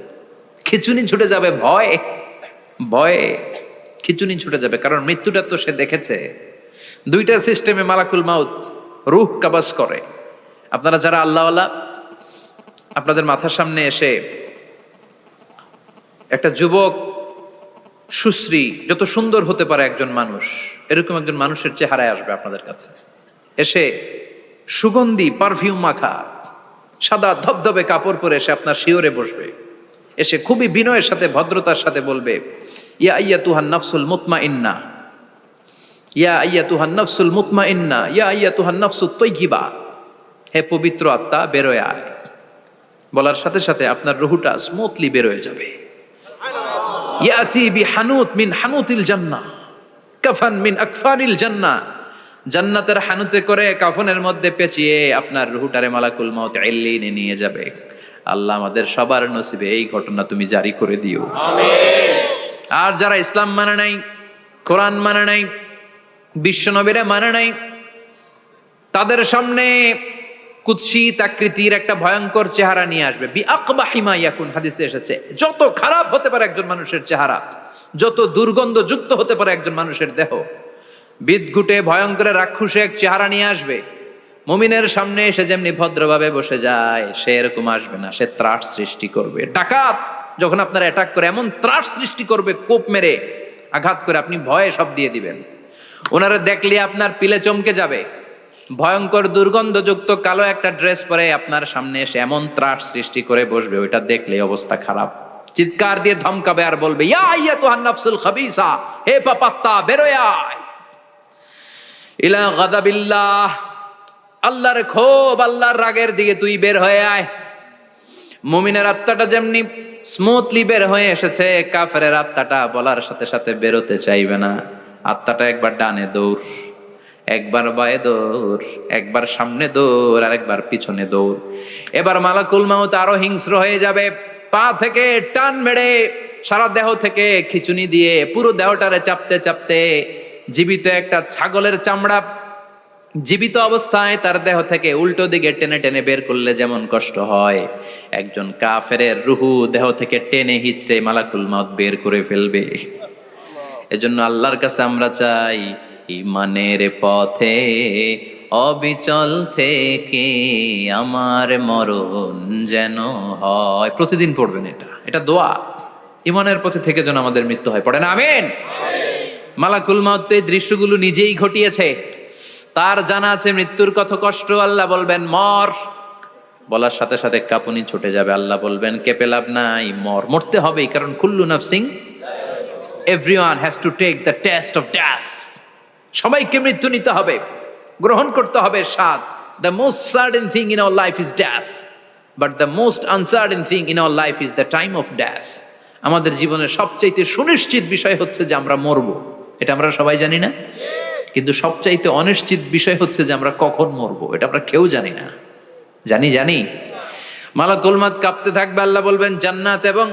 খিচুনি ছুটে যাবে, ভয় ভয়ে খিচুনি ছুটে যাবে। কারণ মৃত্যুটা তো সে দেখেছে। দুইটা সিস্টেমে মালাকুল মাউত রূহ কবজ করে। আপনারা যারা আল্লাহওয়ালা, আপনাদের মাথার সামনে এসে একটা যুবক, সুশ্রী, যত সুন্দর হতে পারে একজন মানুষ, এরকম একজন মানুষের চেহারায় আসবে আপনাদের কাছে। এসে সুগন্ধি পারফিউম মাখা সাদা ধবধবে কাপড় পরে এসে আপনার শিওরে বসবে। এসে খুবই বিনয়ের সাথে, ভদ্রতার সাথে বলবে, ইয়া আইয়াতুহান নাফসুল মুতমাইন্না, ইয়া আইয়াতুহান নাফসুল মুতমাইন্না, ইয়া আইয়াতুহান নাফসুত তাইয়্যিবা, হে পবিত্র আত্মা বেরোয় আয়। বলার সাথে সাথে আপনার রুহটা স্মুথলি বেরোয় যাবে। ইয়াতি বিহানুত মিন হানুতিল জান্নাহ, কাফান মিন আকফানিল জান্নাহ, জান্নাতের হানুতে করে কাফনের মধ্যে পেঁচিয়ে আপনার রুহটারে মালাকুল মাউত ইল্লিনে নিয়ে যাবে। আল্লাহ আমাদের সবার নসিবে এই ঘটনা তুমি জারি করে দিও, আমিন। আর যারা ইসলাম মানে নাই, কোরআন মানে নাই, বিশ্ব নবীরা মানে নাই, তাদের সামনে কুৎসিত আকৃতির একটা ভয়ঙ্কর চেহারা নিয়ে আসবে। বিআকবাহি মা ইয়াকুন, হাদিসে এসেছে, যত খারাপ হতে পারে একজন মানুষের চেহারা, যত দুর্গন্ধযুক্ত হতে পারে একজন মানুষের দেহ, বিদঘুটে ভয়ঙ্কর রাক্ষসে এক চেহারা নিয়ে আসবে। মুমিনের সামনে এসে যেমনি ভদ্রভাবে বসে যায়, সে এরকম আসবে না। সে ত্রাস সৃষ্টি করবে। ডাকাত যখন আপনার অ্যাটাক করে এমন ত্রাস সৃষ্টি করবে, কোপ মেরে আঘাত করে আপনি ভয়ে সব দিয়ে দিবেন। ওনারা দেখলে আপনার পিলে চমকে যাবে। ভয়ঙ্কর দুর্গন্ধযুক্ত কালো একটা ড্রেস পরে আপনার সামনে এসে এমন ত্রাস সৃষ্টি করে বসবে, ওইটা দেখলে অবস্থা খারাপ। চিৎকার দিয়ে ধমকাবে আর বলবে, ইয়া আইয়াতুহান নাফসুল খাবিসা, হে পাপাত্তা বেরোয় আয় ইলা গাদাবিল্লাহ, আল্লাহর ক্ষোভ, আল্লাহর রাগের দিকে তুই বের হয়ে আয়। মুমিনের আত্মাটা যেমনি স্মুথলি বের হয়ে এসেছে, কাফেরের আত্মাটা বলার সাথে সাথে বেরোতে চাইবে না। আত্মাটা একবার ডানে দৌড়, একবার বায়ে দৌড়, একবার সামনে দৌড়, আর একবার পিছনে দৌড়। এবার মালাকুল মাউত আরো হিংস্র হয়ে যাবে। পা থেকে টান মেরে সারা দেহ থেকে খিচুনি দিয়ে পুরো দেহটারে চাপতে চাপতে জীবিত একটা ছাগলের চামড়া জীবিত অবস্থায় তার দেহ থেকে উল্টো দিকে টেনে টেনে বের করলে যেমন কষ্ট হয়, একজন কাফেরের রুহু দেহ থেকে টেনে হিচড়ে মালাকুল মাউত বের করে ফেলবে। এজন্য আল্লাহর কাছে আমরা চাই, ঈমানের পথে অবিচল থেকে আমার মরণ যেন হয়। প্রতিদিন পড়বেন এটা দোয়া। ঈমানের পথে থেকে যেন আমাদের মৃত্যু হয়। পড়েন আমিন। মালাকুল মাউত এই দৃশ্যগুলো নিজেই ঘটিয়েছে। তার জানা আছে মৃত্যুর কত কষ্ট। আল্লাহ বলবেন মর, বলার সাথে সাথে কাঁপুনি ছুটে যাবে। আল্লাহ বলবেন কেঁপে লাভ নাই, মরতে হবেই, কারণ কুল্লু নাফসিং, everyone has to take the test of death. সবাইকে মৃত্যু নিতে হবে, গ্রহণ করতে হবে স্বাদ। The most certain thing in our life is death, but the most uncertain thing in our life is the time of death. আমাদের জীবনের সবচাইতে সুনিশ্চিত বিষয় হচ্ছে যে আমরা মরবো, এটা আমরা সবাই জানি না। কিন্তু সবচাইতে অনিশ্চিত বিষয় হচ্ছে যে আমরা কখন মরবো, এটা আমরা কেউ জানি না। জানি মালাকুল মউত কাঁপতে থাকবে। আল্লাহ বলবেন জান্নাত এবং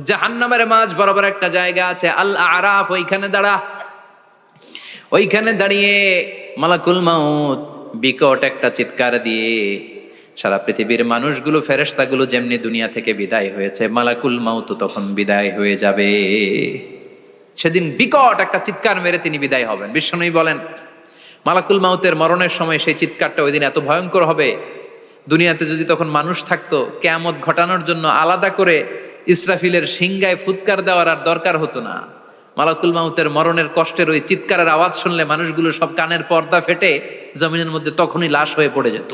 জাহান্নামের মাঝ বরাবর একটা জায়গা আছে, আল আরাফ, ওইখানে দাঁড়া। ওইখানে দাঁড়িয়ে মালাকুল মউত বিকট একটা চিৎকার দিয়ে সারা পৃথিবীর মানুষগুলো, ফেরেশতাগুলো যেমনি দুনিয়া থেকে বিদায় হয়েছে, মালাকুল মউত তখন বিদায় হয়ে যাবে। সেদিন বিকট একটা চিৎকার মেরে তিনি বিদায় হবেন। বিশ্বনবী বলেন মালাকুল মউতের মরণের সময় সেই চিৎকারটা ওই দিন এত ভয়ঙ্কর হবে, দুনিয়াতে যদি তখন মানুষ থাকতো, কিয়ামত ঘটানোর জন্য আলাদা করে ইসরাফিলের সিংগায় ফুৎকার দেওয়ার আর দরকার হতো না। মালাকুল মউতের মরণের কষ্টের ওই চিৎকারের আওয়াজ শুনলে মানুষগুলো সব কানের পর্দা ফেটে জমিনের মধ্যে তখনই লাশ হয়ে পড়ে যেত।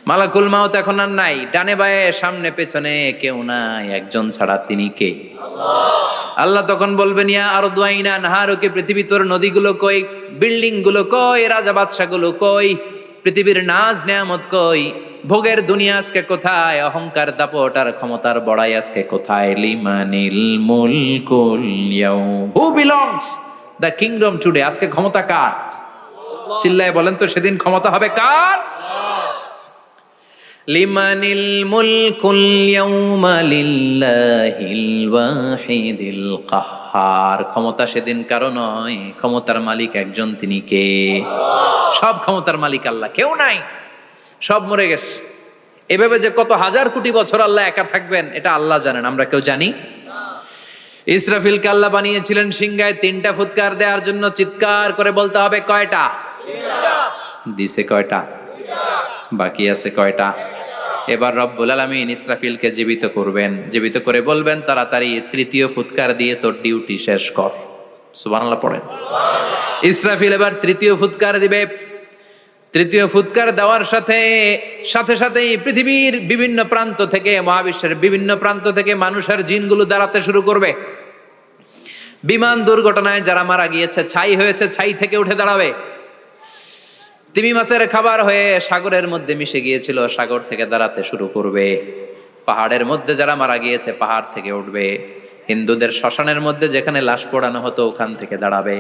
মালাকুল মউত এখন আর নাই, ডানে বায়ে সামনে পেছনে কেউ নাই, একজন ছাড়া, তিনি কে? আল্লাহ তখন বলবেন ইয়া আরদু আইনা নাহারুকে, পৃথিবী তোর নদীগুলো কই, বিল্ডিং গুলো কই, রাজা বাদশা গুলো কই, পৃথিবীর নাজ নেয়ামত কই, ভোগের দুনিয়া আজকে কোথায়, অহংকার দাপট আর ক্ষমতার বড়াই আজকে কোথায়? লিমানিল মুলকুল ইয়াউম, who belongs the kingdom today, আজকে ক্ষমতা কার? চিল্লায় বলেন তো সেদিন ক্ষমতা হবে কার? লিমানিল মুলকুল ইয়াউমা লিল্লাহিল ওয়াহিদিল কাহ্হার, ক্ষমতা সেদিন কারো নয়, ক্ষমতার মালিক একজন, তিনি কে? সব ক্ষমতার মালিক আল্লাহ, কেউ নাই, সব মরে গেছে। এভাবে যে কত হাজার কোটি বছর আল্লাহ একা থাকবেন এটা আল্লাহ জানেন, আমরা কেউ জানি? ইসরাফিলকে আল্লাহ বানিয়েছিলেন সিংহায় 3টা ফুৎকার দেওয়ার জন্য, চিৎকার করে বলতে হবে কয়টা? দিছে কয়টা? বাকি আছে কয়টা? এবার রব্বুল আলামিন ইসরাফিলকে জীবিত করবেন, জীবিত করে বলবেন তাড়াতাড়ি 3য় ফুৎকার দিয়ে তোর ডিউটি শেষ কর। সুবহানাল্লাহ পড়েন। ইসরাফিল এবার 3য় ফুৎকার দিবে। 3য় ফুৎকার দেওয়ার সাথে সাথেই পৃথিবীর বিভিন্ন প্রান্ত থেকে, মহাবিশ্বের বিভিন্ন প্রান্ত থেকে মানুষের জিনগুলো দাঁড়াতে শুরু করবে। বিমান দুর্ঘটনায় যারা মারা গিয়েছে, ছাই হয়েছে, ছাই থেকে উঠে দাঁড়াবে। তিমি মাছের খাবার হয়ে সাগরের মধ্যে মিশে গিয়েছিল, সাগর থেকে দাঁড়াতে শুরু করবে। পাহাড়ের মধ্যে যারা মারা গিয়েছে, পাহাড় থেকে উঠবে। হিন্দুদের শ্মশানের মধ্যে যেখানে লাশ পোড়ানো হতো, ওখান থেকে দাঁড়াবে।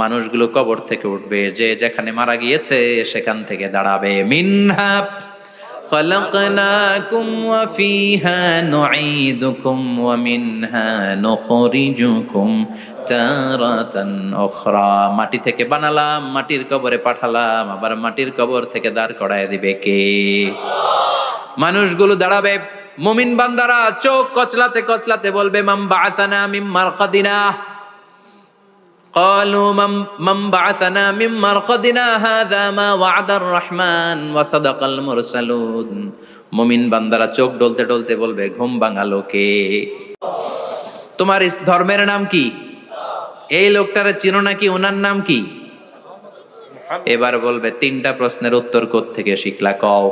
মানুষগুলো কবর থেকে উঠবে, যে যেখানে মারা গিয়েছে সেখান থেকে দাঁড়াবে। মিনহা খালাকনাকুম ওয়া ফিহা নুঈদুকুম ওয়া মিনহা নুখরিজুকুম তারাতান উখরা, মাটি থেকে বানালাম, মাটির কবরে পাঠালাম, আবার মাটির কবর থেকে দাঁড় করায় দিবে কে? মানুষগুলো দাঁড়াবে। মুমিন বান্দারা চোখ কচলাতে কচলাতে বলবে মান বাআসানা মিন মারকাদিনা, قالوا من بعثنا من مرقدنا هذا ما وعد الرحمن وصدق المرسلون। মুমিন বান্দারা চোখ ডলতে ডলতে বলবে ঘুম ভাঙালো কে? তোমার ধর্মের নাম কি? এই লোকটারে চিনো নাকি? ওনার নাম কি? এবার বলবে 3টা প্রশ্নের উত্তর কোত্থেকে শিখলা? কও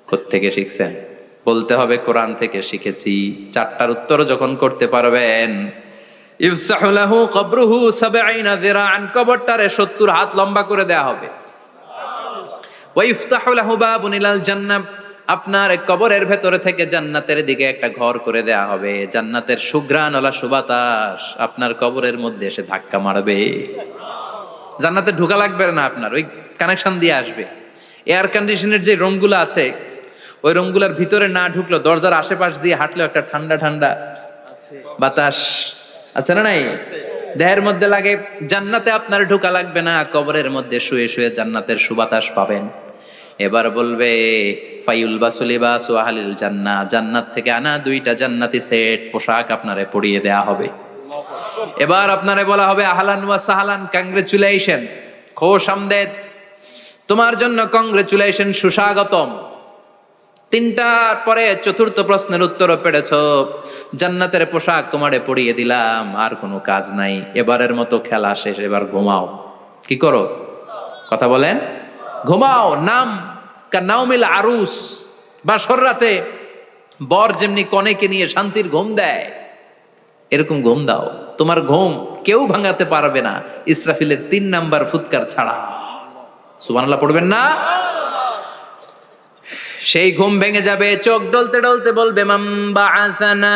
কোত্থেকে শিখছেন? বলতে হবে কোরআন থেকে শিখেছি। 4টার উত্তর যখন করতে পারবেন, ইফসাহু লাহু কবরুহু 70 যিরাআন, কবরটারে 70 হাত লম্বা করে দেয়া হবে। ওয়া ইফতাহু লাহু বাবুন ইলাল জান্নাহ, আপনার কবরের ভেতরে থেকে জান্নাতের দিকে একটা ঘর করে দেয়া হবে। জান্নাতের সুঘ্রাণওয়ালা সুবাতাস আপনার কবরের মধ্যে এসে ধাক্কা মারবে। জান্নাতে ঢোকা লাগবে না, আপনার ওই কানেকশন দিয়ে আসবে। এয়ার কন্ডিশনের যে রুমগুলো আছে, ওই রুমগুলোর ভিতরে না ঢুকলো, দরজার আশেপাশ দিয়ে হাঁটলেও একটা ঠান্ডা ঠান্ডা বাতাস আছে না নাই? দেহের মধ্যে লাগে। জান্নাতে আপনার ঢোকা লাগবে না, কবরের মধ্যে শুয়ে শুয়ে জান্নাতের সুবাতাস পাবেন। এবার বলবে ফায়ুলবাসু লিবাসু আহলিল জান্নাহ, জান্নাত থেকে আনা 2টা জান্নাতি সেট পোশাক আপনারে পরিয়ে দেয়া হবে। এবার আপনারে বলা হবে আহলান ওয়া সাহলান, কংগ্রেচুলেশন, খোশ আমদেদ, তোমার জন্য কংগ্রেচুলেশন, সুস্বাগতম। 3টার পরে 4র্থ প্রশ্নের উত্তরও পেরেছো, জান্নাতের পোশাক তোমারে পরিয়ে দিলাম, আর কোনো কাজ নাই, এবারের মতো খেলা শেষ, এবার ঘুমাও। কি করো? কথা বলেন। ঘুমাও। নাম কানাউমিল আরুস, বাসর রাতে বর যেমনি কনেকে নিয়ে শান্তির ঘুম দেয়, এরকম ঘুম দাও। তোমার ঘুম কেউ ভাঙাতে পারবে না ইসরাফিলের 3 নাম্বার ফুৎকার ছাড়া। সুবহানাল্লাহ পড়বেন না? সেই ঘুম ভেঙে যাবে, চোখ ডলতে ডলতে বলবে মান বাআসানা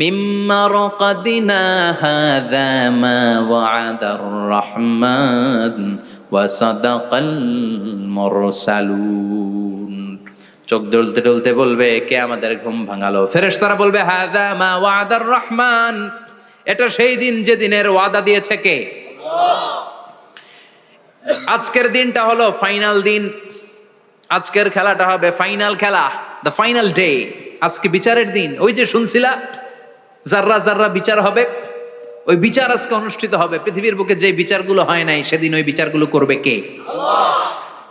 মিন মারকাদিনা হাযা মা ওয়া'দার রহমান ওয়া সাদাকাল মুরসালুন। চোখ ডলতে ডলতে বলবে, কে আমাদের ঘুম ভাঙালো? ফেরেশতারা বলবে হাযা মা ওয়া'দার রহমান, এটা সেই দিন যে দিনের ওয়াদা দিয়েছে কে? আল্লাহ। আজকের দিনটা হলো ফাইনাল দিন, আজকের খেলাটা হবে ফাইনাল খেলা, দ্য ফাইনাল ডে। আজকে বিচারের দিন। ওই যে শুনছিলা জাররা জাররা বিচার হবে, ওই বিচার আজকে অনুষ্ঠিত হবে। পৃথিবীর বুকে যে বিচারগুলো হয় নাই সেদিন ওই বিচারগুলো করবে কে? আল্লাহ।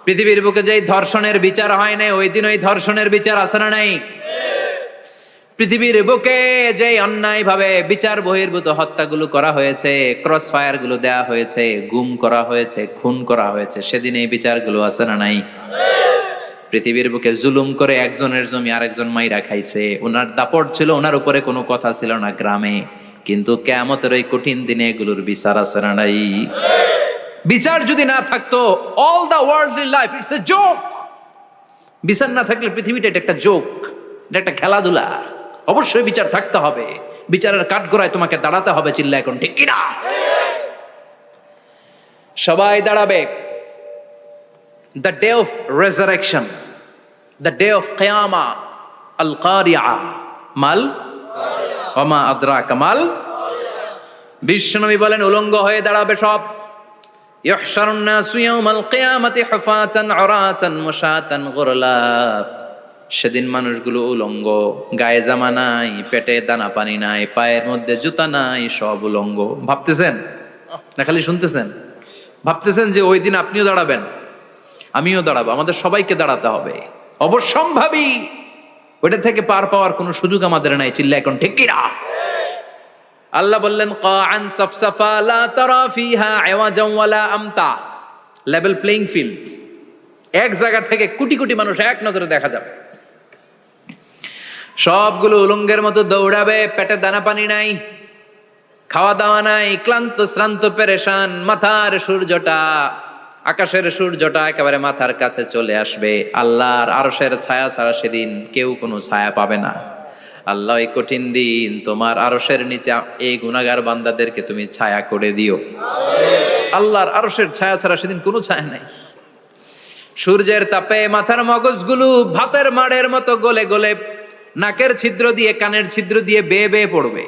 পৃথিবীর বুকে যে ধর্ষণের বিচার হয় নাই ওই দিন ওই ধর্ষণের বিচার আছে না নাই? পৃথিবীর বুকে যে অন্যায় ভাবে বিচার বহির্ভূত হত্যাগুলো করা হয়েছে, ক্রস ফায়ার গুলো দেয়া হয়েছে, গুম করা হয়েছে, খুন করা হয়েছে, সেদিন এই বিচারগুলো আছে না নাই? পৃথিবীর বুকে জুলুম করে একজনের জমি আরেকজন মাইরা খাইছে, ওনার দাপট ছিল, ওনার উপরে কোনো কথা ছিল না গ্রামে, কিন্তু কিয়ামতের ওই কঠিন দিনে এগুলোর বিচার আছে না নাই? বিচার যদি না থাকতো, all the worldly life it's a joke. বিচার না থাকলে পৃথিবীটা এটা একটা জোক, এটা একটা খেলাধুলা। অবশ্যই বিচার থাকতে হবে, বিচারের কাঠগড়ায় তোমাকে দাঁড়াতে হবে। চিল্লা এখন ঠিক কিনা? সবাই দাঁড়াবে। The day of resurrection, the day of কিয়ামা, আল কারিআ মাল ওয়া মা আদরাকা মাল। বিশ্বনবী বলেন উলঙ্গ হয়ে দাঁড়াবে সব। ইহশারুন নাসু ইয়াউমাল কিয়ামাতি হুফাতান উরাতান মুশাতান গুরলা। সেদিন মানুষগুলো উলঙ্গ, গায়ে জামা নাই, পেটে দানা পানি নাই, পায়ের মধ্যে জুতা নাই, সব উলঙ্গ। ভাবতেছেন না খালি শুনতেছেন? ভাবতেছেন যে ওই দিন আপনিও দাঁড়াবেন, আমিও দাঁড়াবো, আমাদের সবাইকে দাঁড়াতে হবে। অবশ্যম্ভাবী, ওইটা থেকে পার পাওয়ার কোনো সুযোগ আমাদের নাই। চিল্লা এখন ঠিক কিনা? আল্লাহ বললেন কাআন সাফসাফা লা তারা ফিহা আওয়াজান ওয়ালা আমতা, লেভেল প্লেইং ফিল্ড। এক জায়গা থেকে কোটি কোটি মানুষ এক নজরে দেখা যাবে। সবগুলো উলঙ্গের মতো দৌড়াবে, পেটে দানা পানি নাই, খাওয়া দাওয়া নাই, ক্লান্ত শ্রান্ত পেরেশান। মাথার সূর্যটা, আকাশের সূর্যটা একেবারে মাথার কাছে চলে আসবে। আল্লাহর আরশের ছায়া ছাড়া সেদিন কেউ কোনো ছায়া পাবে না। আল্লাহ এই কঠিন দিন তোমার আরশের নিচে এই গুনাহগার বান্দাদেরকে তুমি ছায়া করে দিও। আল্লাহর আরশের ছায়া ছাড়া সেদিন কোনো ছায়া নাই। সূর্যের তাপে মাথার মগজগুলো ভাতের মাড়ের মতো গলে গলে নাকের ছিদ্র দিয়ে কানের ছিদ্র দিয়ে বেয়ে বেয়ে পড়বে।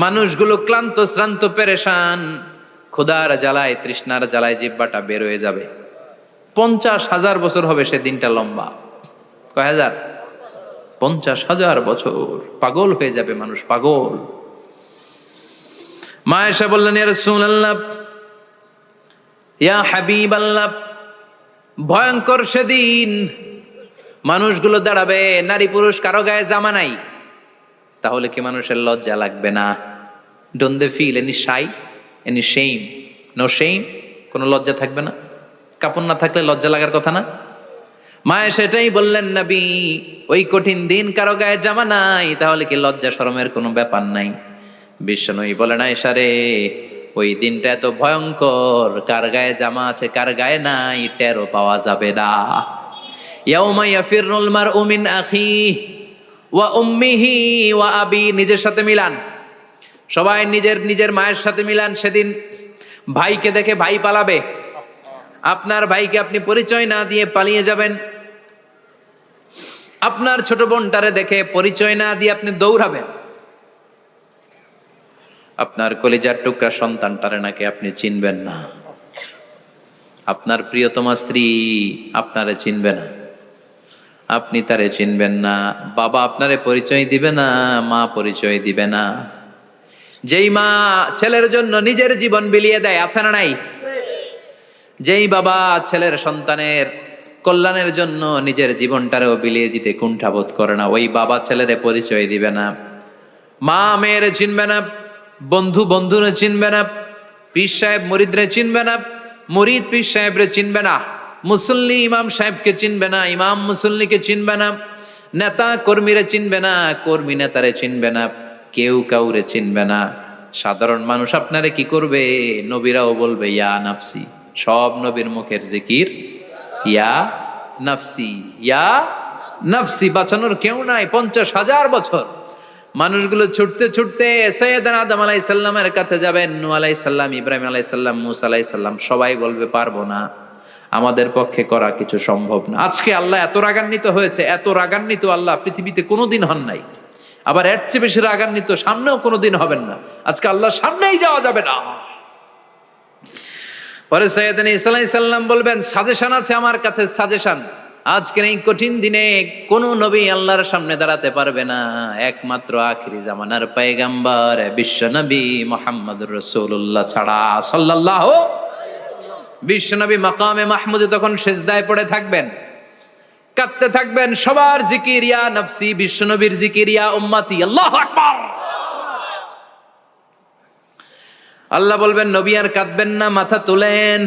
মানুষগুলো ক্লান্ত শ্রান্ত পেরেশান, ক্ষুধার জ্বালায় তৃষ্ণার জ্বালায় জিহ্বাটা বের হয়ে যাবে। 50,000 বছর হবে সে দিনটা লম্বা। কয় হাজার? 50,000 বছর। পাগল হয়ে যাবে মানুষ, পাগল। মা আয়েশা বললেন ইয়া রাসূলুল্লাহ, ইয়া হাবিবাল্লাহ, ভয়ঙ্কর সেদিন মানুষগুলো দাঁড়াবে, নারী পুরুষ কারো গায়ে জামা নাই, তাহলে কি মানুষের লজ্জা লাগবে না? Don't they feel any shy, any shame? No shame, কোনো লজ্জা থাকবে না? কাপড় না থাকলে লজ্জা লাগার কথা না? মায়ে সেটাই বললেন নবী, ওই কঠিন দিন কারো গায়ে জামা নাই, তাহলে কি লজ্জা শরমের কোনো ব্যাপার নাই? বিশ্বনবী বলেন আয়েশা রে, ওই দিনটা এত ভয়ঙ্কর, কার গায়ে জামা আছে কার গায়ে নাই টেরও পাওয়া যাবে না। ইয়াউমা ইয়াফিরুল মারউ মিন আখিহি ওয়া উম্মিহি ওয়া আবি, নিজের সাথে মিলান, সবাই নিজের নিজের মায়ের সাথে মিলান। সেদিন ভাইকে দেখে ভাই পালাবে, আপনার ভাইকে আপনি পরিচয় না দিয়ে পালিয়ে যাবেন। আপনার ছোট বোনটারে দেখে পরিচয় না দিয়ে আপনি দৌড়াবেন। আপনার কলিজার টুকরা সন্তানটারে নাকি আপনি চিনবেন না। আপনার প্রিয়তমা স্ত্রী আপনারে চিনবে না, আপনি তারে চিনবেন না। বাবা আপনারে পরিচয় দিবে না, মা পরিচয় দিবে না। যেই মা ছেলের জন্য নিজের জীবন বিলিয়ে দেয়, আছে না নাই? যেই বাবা ছেলের সন্তানের কল্যাণের জন্য নিজের জীবনটারেও বিলিয়ে দিতে কুণ্ঠাবোধ করে না, ওই বাবা ছেলেরে পরিচয় দিবে না। মা মেয়েরে চিনবে না, বন্ধু বন্ধুরে চিনবে না, পীর সাহেব মুরিদরে চিনবে না, মুরিদ পীর সাহেবরে চিনবে না। মুসল্লি ইমাম সাহেবকে চিনবে না, ইমাম মুসল্লিকে চিনবে না, নেতা কর্মীরা চিনবে না, কর্মী নেতারে চিনবে না, কেউ কাউরে চিনবে না। সাধারণ মানুষ আপনারে কি করবে? নবীরাও বলবে ইয়া নাফসি। সব নবীর মুখের জিকির ইয়া নাফসি, ইয়া নাফসি। বাঁচানোর কেউ নাই। 50,000 বছর মানুষগুলো ছুটতে ছুটতে সাইয়েদনা আদম আলাইহিস সালামের কাছে যাবেন, নূহ আলাইহিস সালাম, ইব্রাহিম আলাইহিস সালাম, মূসা আলাইহিস সালাম। সবাই বলবে পারবো না, আমাদের পক্ষে করা কিছু সম্ভব না। আজকে আল্লাহ এত রাগান্বিত হয়েছে, এত রাগান্বিত আল্লাহ পৃথিবীতে কোনোদিন হন নাই। আবার এর চেয়ে বেশি রাগান্বিত সামনেও কোনোদিন হবেন না। আজকে আল্লাহর সামনেই যাওয়া যাবে না। পরে সাইয়েদনা ঈসা আলাইহিস সালাম বলবেন, সাজেশন আছে আমার কাছে, সাজেশন। আজকের এই কঠিন দিনে কোন নবী আল্লাহর সামনে দাঁড়াতে পারবে না, একমাত্র আখিরি জামানার পয়গম্বর বিশ্ব নবী মুহাম্মদুর রাসূলুল্লাহ ছাড়া সাল্লাল্লাহু। বিশ্ব নবী মাকামে মাহমুদে তখন সিজদায় পড়ে থাকবেন, কাঁদতে থাকবেন। সবার জিকির ইয়া নফসি, বিশ্ব নবীর জিকির ইয়া উম্মতি। আল্লাহু আকবার। আল্লাহ বলবেন নবী আর কাঁদবেন না, মাথা তোলেন।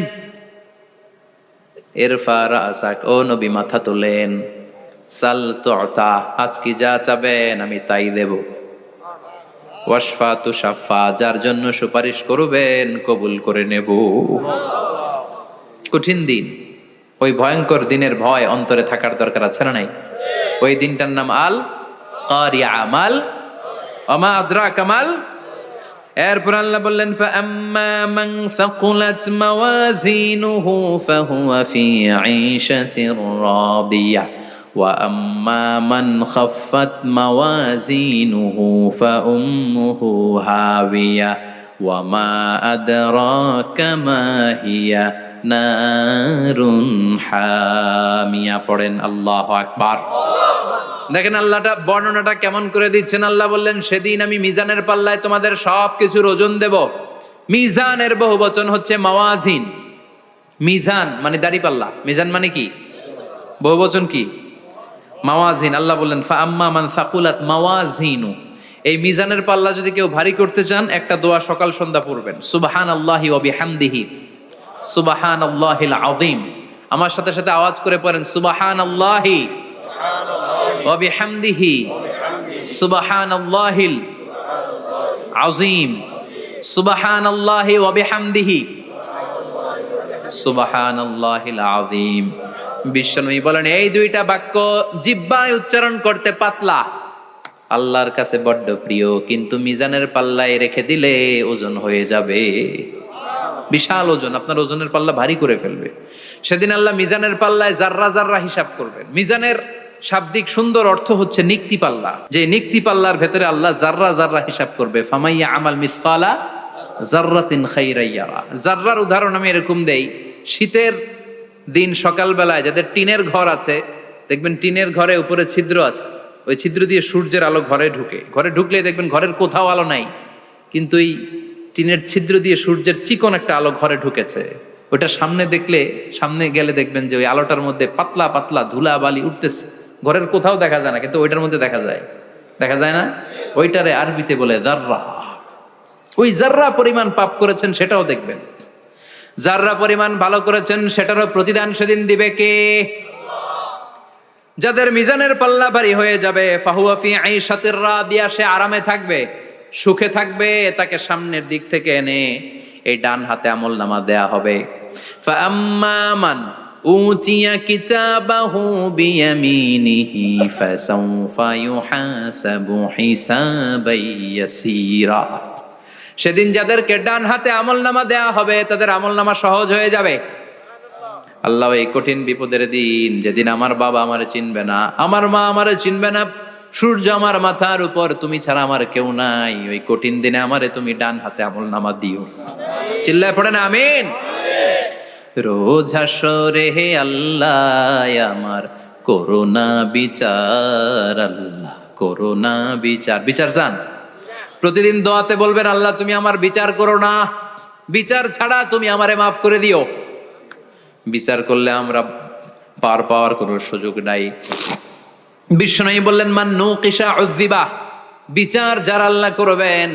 ইরফা রাসাক, ও নবী মাথা তোলেন। সাল তুতা, আজকে যা চাবেন আমি তাই দেব। ওয়াশফা তুশাফা, যার জন্য সুপারিশ করবেন কবুল করে নেব। কঠিন দিন, ওই ভয়ঙ্কর দিনের ভয় অন্তরে থাকার দরকার আছে না নাই? ওই দিনটার নাম আল কারিয়া, মাল ওমা আদরাকা মাল। এরপর আল্লাহ বললেন ফাআম্মা মান সাকুলাত মাওয়াজিনুহু ফাহুয়া ফি ঈশাতির রাদিয়া ওয়া আম্মা মান খাফফাত মাওয়াজিনুহু ফাউম্মুহু হাবিয়া ওয়া মা আদরাকা মা হিয়া নারুন হামিয়া। পড়েন আল্লাহু আকবার। দেখেন আল্লাহটা বর্ণনাটা কেমন করে দিচ্ছেন। আল্লাহ বললেন সেদিন আমি মিজানের পাল্লায় তোমাদের সবকিছুর ওজন দেব। মিজানের বহুবচন হচ্ছে মাওয়াজিন। মিজান মানে দাড়ি পাল্লা, মিজান মানে কি? বহুবচন কি? মাওয়াজিন। আল্লাহ বললেন ফাআম্মা মান সাকুলাত মাওয়াজিনু, এই মিজানের পাল্লা যদি কেউ ভারী করতে চান, একটা দোয়া সকাল সন্ধ্যা পড়বেন, সুবহানাল্লাহি ওয়া বিহামদিহি সুবহানাল্লাহিল আযীম। আমার সাথে সাথে আওয়াজ করে পড়েন সুবহানাল্লাহি ওয়া বিহামদিহি সুবহানাল্লাহিল আযীম, সুবহানাল্লাহি ওয়া বিহামদিহি সুবহানাল্লাহিল আযীম। বিশ্বনবী বলেন এই দুইটা বাক্য জিহ্বায় উচ্চারণ করতে পাতলা, আল্লাহর কাছে বড্ড প্রিয়, কিন্তু মিজানের পাল্লায় রেখে দিলে ওজন হয়ে যাবে, বিশাল ওজন, আপনার ওজনের পাল্লা ভারী করে ফেলবে। সেদিন আল্লাহ মিজানের পাল্লায় জাররা জাররা হিসাব করবেন। মিজানের শাব্দিক সুন্দর অর্থ হচ্ছে নিক্তি পাল্লা, যে নিক্তি পাল্লার ভেতরে আল্লাহ জাররা জাররা হিসাব করবে। ফামাইয়া আমাল মিসকালা জাররাতিন খাইরান ইয়ারা। জাররার উদাহরণ আমি এরকম দেই, শীতের দিন সকালবেলায় যাদের টিনের ঘর আছে, দেখবেন টিনের ঘরে উপরে ছিদ্র আছে, ওই ছিদ্র দিয়ে সূর্যের আলো ঘরে ঢুকে। ঘরে ঢুকলে দেখবেন ঘরের কোথাও আলো নাই, কিন্তু এই টিনের ছিদ্র দিয়ে সূর্যের চিকন একটা আলো ঘরে ঢুকেছে। ওটা সামনে দেখলে, সামনে গেলে দেখবেন যে ওই আলোটার মধ্যে পাতলা পাতলা ধুলা বালি উঠতেছে, ঘরের কোথাও দেখা যায় না, কিন্তু ওইটার মধ্যে দেখা যায়। দেখা যায় না? ওইটারে আরবিতে বলে জাররা। ওই জাররা পরিমাণ পাপ করেছেন সেটাও দেখবেন, জাররা পরিমাণ ভালো করেছেন সেটারও প্রতিদান সেদিন দিবে কে? যাদের মিজানের পাল্লা ভারী হয়ে যাবে, ফাহুয়া ফি আইশাতির রাদিয়া, সে আরামে থাকবে, সুখে থাকবে। তাকে সামনের দিক থেকে এনে এই ডান হাতে আমলনামা দেয়া হবে। ফাআম্মা মান উতিয়া কিতাবাহু বিয়ামিনিহি ফাসাউফা ইউহাসাবু হিসাবান ইয়াসীরা। সেদিন যাদেরকে ডান হাতে আমলনামা দেয়া হবে তাদের আমলনামা সহজ হয়ে যাবে। আল্লাহ এই কঠিন বিপদের দিন, যেদিন আমার বাবা আমারে চিনবে না, আমার মা আমারে চিনবে না, সূর্য আমার মাথার উপর, তুমি ছাড়া আমার কেউ নাই, ওই কঠিন দিনে আমারে তুমি ডান হাতে আমলনামা দিও। চিল্লায় পড়েন আমিন। রোজ হাসরে হে আল্লাহ আমার করোনা বিচার, আল্লাহ করোনা বিচার। বিচার চান? প্রতিদিন দোয়াতে বলবেন আল্লাহ তুমি আমার বিচার করো না, বিচার ছাড়া তুমি আমারে মাফ করে দিও। বিচার করলে আমরা পার পাওয়ার কোনো সুযোগ নাই। বিশ্বনবী বললেন মান নুকিশা উযিবা, বিচার যারা আল্লাহ করবেন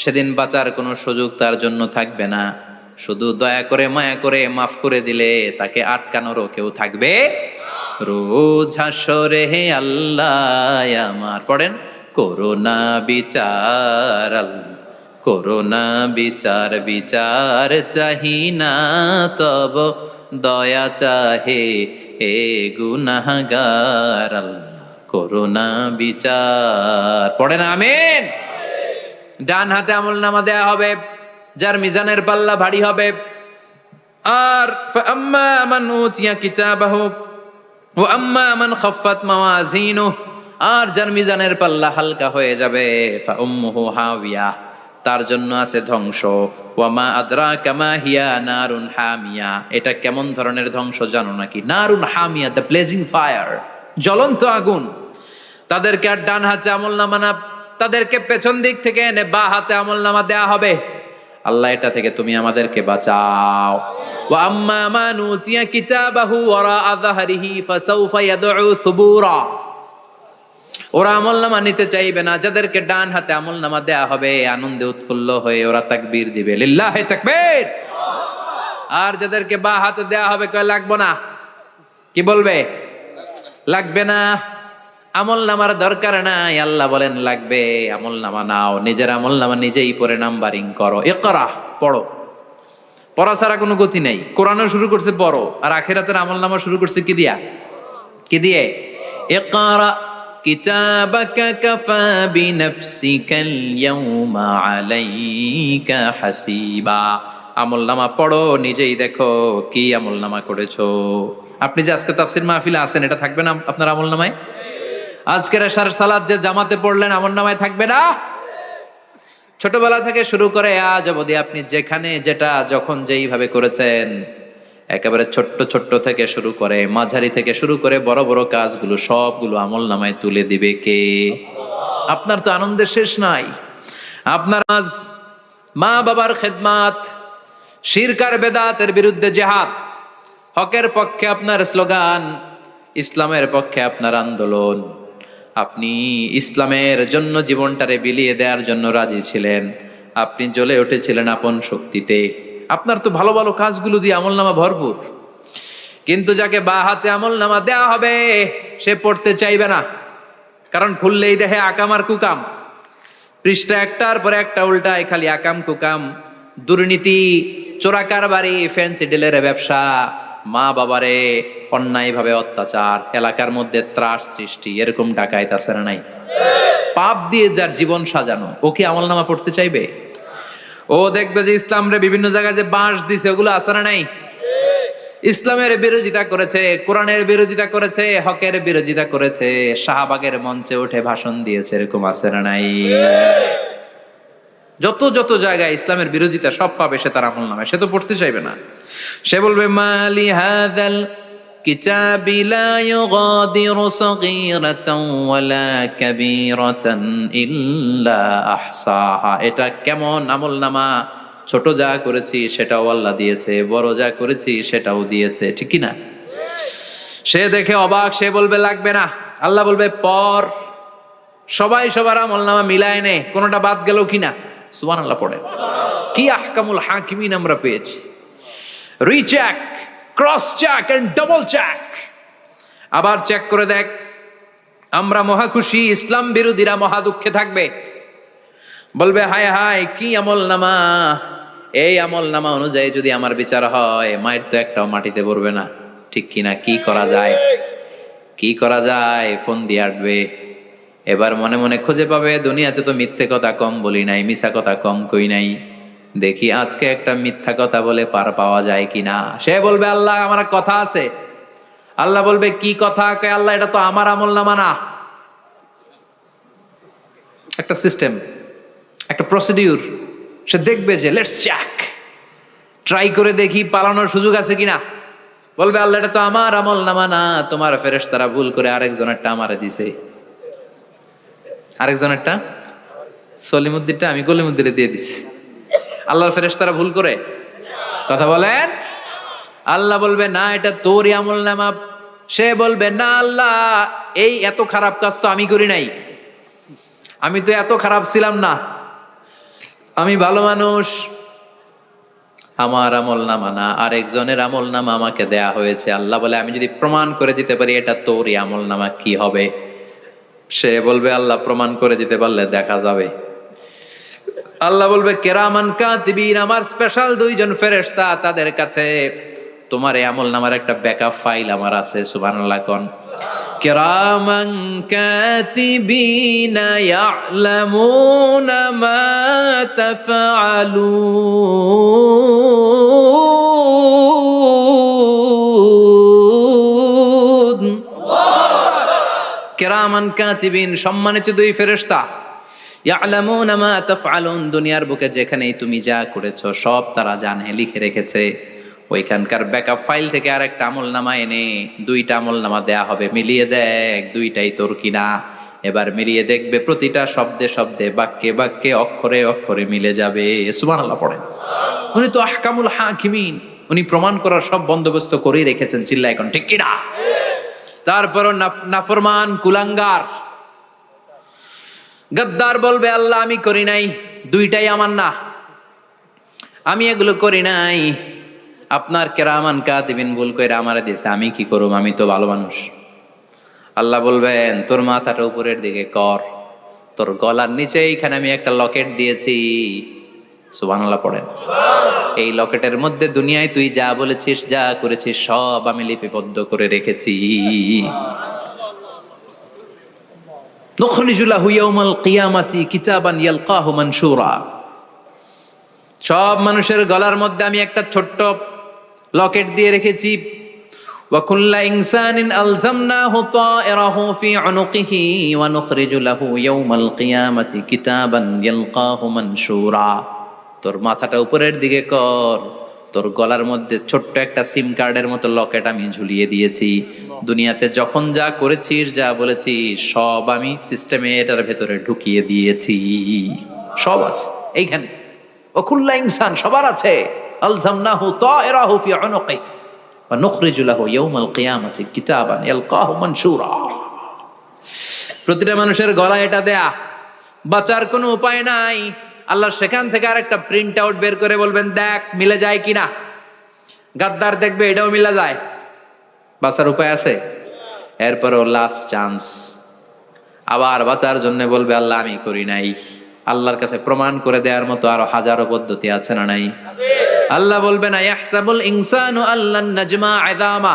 সেদিন বাঁচার কোনো সুযোগ তার জন্য থাকবে না। শুধু দয়া করে মায়া করে মাফ করে দিলে তাকে আটকানোরও কেউ থাকবে রোজ হাসরে হে আল্লাহ আমার পড়েন করোনা বিচার করোনা বিচার বিচার চাহি না তব দয়া চাহে হে গুনাহগার করোনা বিচার পড়েন আমিন। ডান হাতে আমলনামা দেয়া হবে যার মিজানের পাল্লা ভারী হবে। আর ফাআম্মা মান উতিয়া কিতাবাহু ওয়া আম্মা মান খাফফাত মাওয়াজিনুহু, আর যার মিজানের পাল্লা হালকা হয়ে যাবে ফাউম্মুহু হাওিয়া, তার জন্য আছে ধ্বংস। ওয়া মা আদরাকা মা হিয়া নারুন হামিয়া, এটা কেমন ধরনের ধ্বংস জানো নাকি? নারুন হামিয়া, দ্য ব্লেজিং ফায়ার, জ্বলন্ত আগুন। তাদেরকে আর ডান হাতে আমলনামা না, তাদেরকে পেছন দিক থেকে এনে বা হাতে আমলনামা দেয়া হবে। আল্লাহ এটা থেকে তুমি আমাদেরকে বাঁচাও। ওয়া আম্মা মান উতিয়া কিতাবাহু ওয়ারা যাহরিহি ফাসাউফা ইয়াদউ সুবুরা, ওরা আমলনামা নিতে চাইবে না। যাদেরকে ডান হাতে আমলনামা দেয়া হবে আনন্দে উৎফুল্ল হয়ে ওরা তাকবীর দিবে, লিল্লাহি তাকবীর। আর যাদেরকে বা হাতে দেয়া হবে কয় লাগবে না, কি বলবে? লাগবে না, আমলনামার দরকার নাই। আল্লাহ বলেন লাগবে, আমলনামা নাও, নিজের আমলনামা নিজেই পড়ে নাম্বারিং করো। ইকরা, পড়ো, পড়া ছাড়া কোনো গতি নেই। কোরআনও শুরু করছে পড়ো, আর আখিরাতের আমলনামা শুরু করছে কি দিয়া? কি দিয়ে? ইকরা কিতাবাকা কাফা বিনাফসিকাল ইয়াউমা আলাইকা হাসিবা, আমলনামা পড়ো, নিজেই দেখো কি আমলনামা করেছো। আপনি যে আজকে তাফসীর মাহফিলে আছেন, এটা থাকবে না আপনার আমলনামায়? আজকের এশার সালাত যে জামাতে পড়লেন আমলনামায় থাকবে না? ছোটবেলা থেকে শুরু করে আজ অবধি আপনি যেখানে যেটা যখন যেইভাবে করেছেন, একেবারে ছোট্ট ছোট্ট থেকে শুরু করে মাঝারি থেকে শুরু করে বড় বড় কাজগুলো সবগুলো আমলনামায় তুলে দিবে কে? আপনার তো আনন্দের শেষ নাই। আপনার আজ মা বাবার খেদমাত, শিরক আর বেদাতের বিরুদ্ধে জিহাদ, হকের পক্ষে আপনার স্লোগান, ইসলামের পক্ষে আপনার আন্দোলন, আপনি ইসলামের জন্য জীবনটারে বিলিয়ে দেওয়ার জন্য রাজি ছিলেন, আপনি জ্বলে উঠেছিলেন আপন শক্তিতে। আপনার তো ভালো ভালো কাজগুলো দিয়ে আমলনামা ভরপুর, কিন্তু যাকে বা হাতে আমলনামা দেয়া হবে সে পড়তে চাইবে না, কারণ খুললেই দেখে আকাম আর কুকাম, পৃষ্ঠা একটার পরে একটা উল্টায় খালি আকাম কুকাম, দুর্নীতি, চোরা কারবারি, ফ্যান্সি ডিলের ব্যবসা, মা বাবারে অন্যায় ভাবে অত্যাচার, এলাকার মধ্যে ত্রাস সৃষ্টি, এরকম ডাকাইত আছে না নাই? পাপ দিয়ে যার জীবন সাজানো, ও কি আমলনামা পড়তে চাইবে? ও দেখবে যে ইসলাম রে বিভিন্ন জায়গায় যে বাঁশ দিছে ওগুলো আছে না নাই? ইসলামের বিরোধিতা করেছে, কোরআনের বিরোধিতা করেছে, হকের বিরোধিতা করেছে, শাহবাগের মঞ্চে উঠে ভাষণ দিয়েছে, এরকম আছে না নাই? যত যত জায়গায় ইসলামের বিরোধিতা সব পাবে সে তার আমলনামায়, সে তো পড়তে চাইবে না। সে বলবে মালি হাযাল কিতাবি লা ইউগাদিরু সাগীরাতান ওয়ালা কাবীরাতান ইল্লা আহসাহা, এটা কেমন আমলনামা, ছোট যা করেছি সেটাও আল্লাহ দিয়েছে, বড় যা করেছি সেটাও দিয়েছে, ঠিক কি না? সে দেখে অবাক, সে বলবে লাগবে না। আল্লাহ বলবে পর, সবাই সবার আমলনামা মিলায় নে, কোনটা বাদ গেল কিনা। সুবহানাল্লাহ পড়ে। কি আহকামুল হাকিমিন আমরা পেয়েছি। Recheck, cross check and double check, আবার চেক করে দেখ। আমরা মহা খুশি, ইসলাম বিরোধীরা মহা দুঃখে থাকবে, বলবে হায় হায় কি আমলনামা, এই আমলনামা অনুযায়ী যদি আমার বিচার হয় মায়ের তো একটাও মাটিতে পড়বে না, ঠিক কিনা? কি করা যায়, কি করা যায়? ফোন দিয়ে আসবে, এবার মনে মনে খুঁজে পাবে দুনিয়াতে তো মিথ্যে কথা কম বলি নাই, মিছা কথা কম কই নাই, দেখি আজকে একটা মিথ্যা কথা বলে পার পাওয়া যায় কিনা। সে বলবে আল্লাহ আমার কথা আছে। আল্লাহ বলবে কি কথা? কয় আল্লাহ এটা তো আমার আমলনামা না। একটা সিস্টেম, একটা প্রসিডিউর, সে দেখবে যে লেটস চেক, ট্রাই করে দেখি পালানোর সুযোগ আছে কিনা। বলবে আল্লাহ এটা তো আমার আমলনামা না, তোমার ফেরেশতারা ভুল করে আরেকজনেরটা আমারে দিছে, আরেকজনেরটা সলিমুদ্দিনটা আমি কলিমুদ্দিনে দিয়ে দিছি। আল্লাহর ফেরেশতারা ভুল করে কথা বলেন? আল্লাহ বলবে না এটা তোরই আমলনামা। সে বলবে না আল্লাহ এই এত খারাপ কাজ তো আমি করি নাই, আমি তো এত খারাপ ছিলাম না, আমি ভালো মানুষ। আমার আমল নামা না, আরেকজনের আমল নামা আমাকে দেয়া হয়েছে। আল্লাহ বলে আমি যদি প্রমাণ করে দিতে পারি এটা তোরই আমল নামা, কি হবে? সে বলবে আল্লাহ প্রমাণ করে দিতে পারলে দেখা যাবে। আল্লাহ বলবে কেরামান কাতিবিন, আমার স্পেশাল দুইজন ফেরেশতা, তাদের কাছে তোমার এই আমল নামার একটা ব্যাকআপ ফাইল আমার আছে। সুবহানাল্লাহ কোন। কিরামান কাতিবিনা ইয়ালামুনা মা তাফআলুন। কিরামান কাতিবিন, সম্মানিত দুই ফেরেশতা, ইয়ালামুনা মা তাফআলুন, দুনিয়ার বুকে যেখানেই তুমি যা করেছো সব তারা জানে, লিখে রেখেছে। ওইখানকার ব্যাকআপ ফাইল থেকে আরেকটা আমলনামা এনে দুইটা আমলনামা দেয়া হবে, মিলিয়ে দেখ দুইটাই তোর কিনা। এবার মিলিয়ে দেখবে প্রতিটা শব্দে শব্দে, বাক্যে বাক্যে, অক্ষরে অক্ষরে মিলে যাবে। সুবহানাল্লাহ পড়েন। উনি তো আহকামুল হাকিমিন, উনি প্রমাণ করার সব বন্দোবস্ত করেই রেখেছেন। চিল্লা এখন ঠিক কিনা? তারপরও নাফরমান কুলাঙ্গার গদ্দার বলবে আল্লাহ আমি করি নাই, দুইটাই আমার না, আমি এগুলো করি নাই, আপনার কেরামান কাতিবিন ভুল কইরা আমারে দিয়েছে, আমি কি করব, আমি তো ভালো মানুষ। আল্লাহ বলবেন তোর মাথাটা উপরের দিকে কর, তোর গলার নিচে এইখানে আমি একটা লকেট দিয়েছি। সুবহানাল্লাহ পড়েন। এই লকেটের মধ্যে দুনিয়ায় তুই যা বলেছিস যা করেছিস সব আমি লিপিবদ্ধ করে রেখেছি। নুখরিজু লাহু ইয়াউমাল কিয়ামাতি কিতাবান ইয়ালকাহু মানশুরা, সব মানুষের গলার মধ্যে আমি একটা ছোট্ট লকেট দিয়ে রেখেছি। ওয়া কুল্লা ইনসানিন আলজামনাহু তায়রাহু ফি উনুকিহি ওয়া নুখরিজু লাহু ইয়াউমাল কিয়ামাতি কিতাবান ইয়ালকাহু মানশুরা। তোর মাথাটা উপরের দিকে কর, তোর গলার মধ্যে ছোট্ট একটা সিম কার্ডের মতো লকেট আমি ঝুলিয়ে দিয়েছি। দুনিয়াতে যখন যা করেছিস যা বলেছিস সব আমি সিস্টেমে এটার ভেতরে ঢুকিয়ে দিয়েছি, সব আছে এইখানে। ওকুল্লা ইনসান, সবার আছে। আলজামনাহু তায়রাহু ফি উনুকি ওয়া নুখরিজু লাহু ইয়াউমাল কিয়ামাতি কিতাবান ইয়ালকাহু মানশুরা। প্রতিটা মানুষের গলায় এটা দেয়া, বাঁচার কোনো উপায় নাই। আল্লাহ সেখান থেকে আরেকটা প্রিন্ট আউট বের করে বলবেন দেখ মিলে যায় কিনা। গাদ্দার দেখবে এটাও মিলে যায়, বাঁচার উপায় আছে। এরপরও লাস্ট চান্স, আবার বাঁচার জন্য বলবে আল্লাহ আমি করি নাই। আল্লাহর কাছে প্রমাণ করে দেওয়ার মতো আরো হাজারো পদ্ধতি আছে না নাই? আল্লাহ বলবেন ইয়াহসাবুল ইনসানু আল্লান নাজমা ইযামা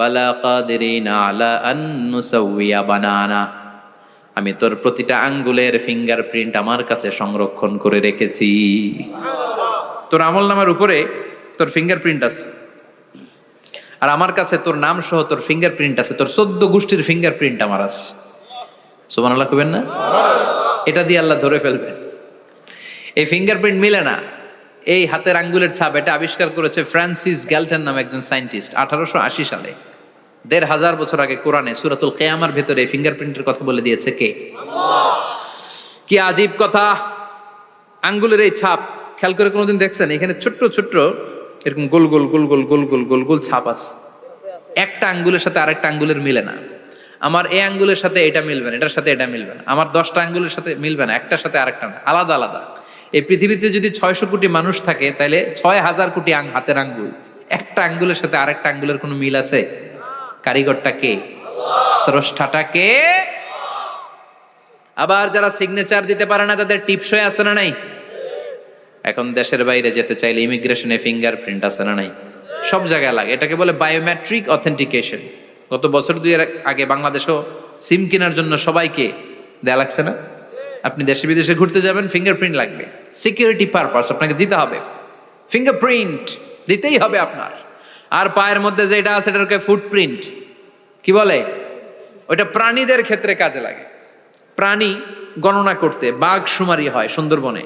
বালা কাদিরিনা আলা আন নুসাউইয়া বানানা। আমি তোর প্রতিটা আঙ্গুলের ফিঙ্গারপ্রিন্ট আমার কাছে সংরক্ষণ করে রেখেছি। তোর আমলনামার উপরে তোর ফিঙ্গারপ্রিন্ট আছে, আর আমার কাছে তোর নাম সহ তোর ফিঙ্গারপ্রিন্ট আছে, তোর 14 গোষ্ঠীর ফিঙ্গারপ্রিন্ট আমার আছে। সুবহানাল্লাহ কইবেন না? এটা দিয়ে আল্লাহ ধরে ফেলবেন। এই ফিঙ্গারপ্রিন্ট মিলে না, এই হাতের আঙ্গুলের ছাপ, এটা আবিষ্কার করেছে ফ্রান্সিস গ্যালটন নামে একজন সায়েন্টিস্ট 1880 সালে। 1500 বছর আগে কোরআনে সূরাতুল কিয়ামার ভেতরে এই ফিঙ্গারপ্রিন্টের কথা বলে দিয়েছে কে? আল্লাহ। কি আজীব কথা! আঙ্গুলের এই ছাপ খেয়াল করে কোনোদিন দেখছেন? এখানে ছোট্ট ছোট্ট এরকম গোল গোল গোল গোল গোল গোল গোল গোল ছাপ আছে, একটা আঙ্গুলের সাথে আরেকটা আঙ্গুলের মিলে না। আমার এই আঙ্গুলের সাথে এটা মিলবে না, এটার সাথে এটা মিলবে না, আমার 10টা আঙ্গুলের সাথে মিলবে না, একটার সাথে আরেকটা না, আলাদা আলাদা। এই পৃথিবীতে যদি 600 কোটি মানুষ থাকে তাহলে 6000 কোটি হাতের আঙ্গুল, একটা আঙ্গুলের সাথে আরেকটা আঙ্গুলের কোনো মিল আছে? কারিগরটা কে? স্রষ্টাটা কে? আবার যারা সিগনেচার দিতে পারে না তাদের টিপসই আছে না নাই? এখন দেশের বাইরে যেতে চাইলে ইমিগ্রেশনে ফিঙ্গারপ্রিন্ট আছে না নাই? সব জায়গায় লাগে, এটাকে বলে বায়োমেট্রিক অথেন্টিকেশন। গত বছর 2 আগে বাংলাদেশও সিম কেনার জন্য সবাইকে দেয়া লাগছে না? আপনি দেশে বিদেশে ঘুরতে যাবেন, ফিঙ্গারপ্রিন্ট লাগবে, সিকিউরিটি পারপাস আপনাকে দিতে হবে, ফিঙ্গারপ্রিন্ট দিতেই হবে আপনার। আর পায়ের মধ্যে যেটা আছে এটাকে ফুটপ্রিন্ট কি বলে? ওইটা প্রাণীদের ক্ষেত্রে কাজে লাগে। প্রাণী গণনা করতে বাঘ শুমারি হয় সুন্দরবনে।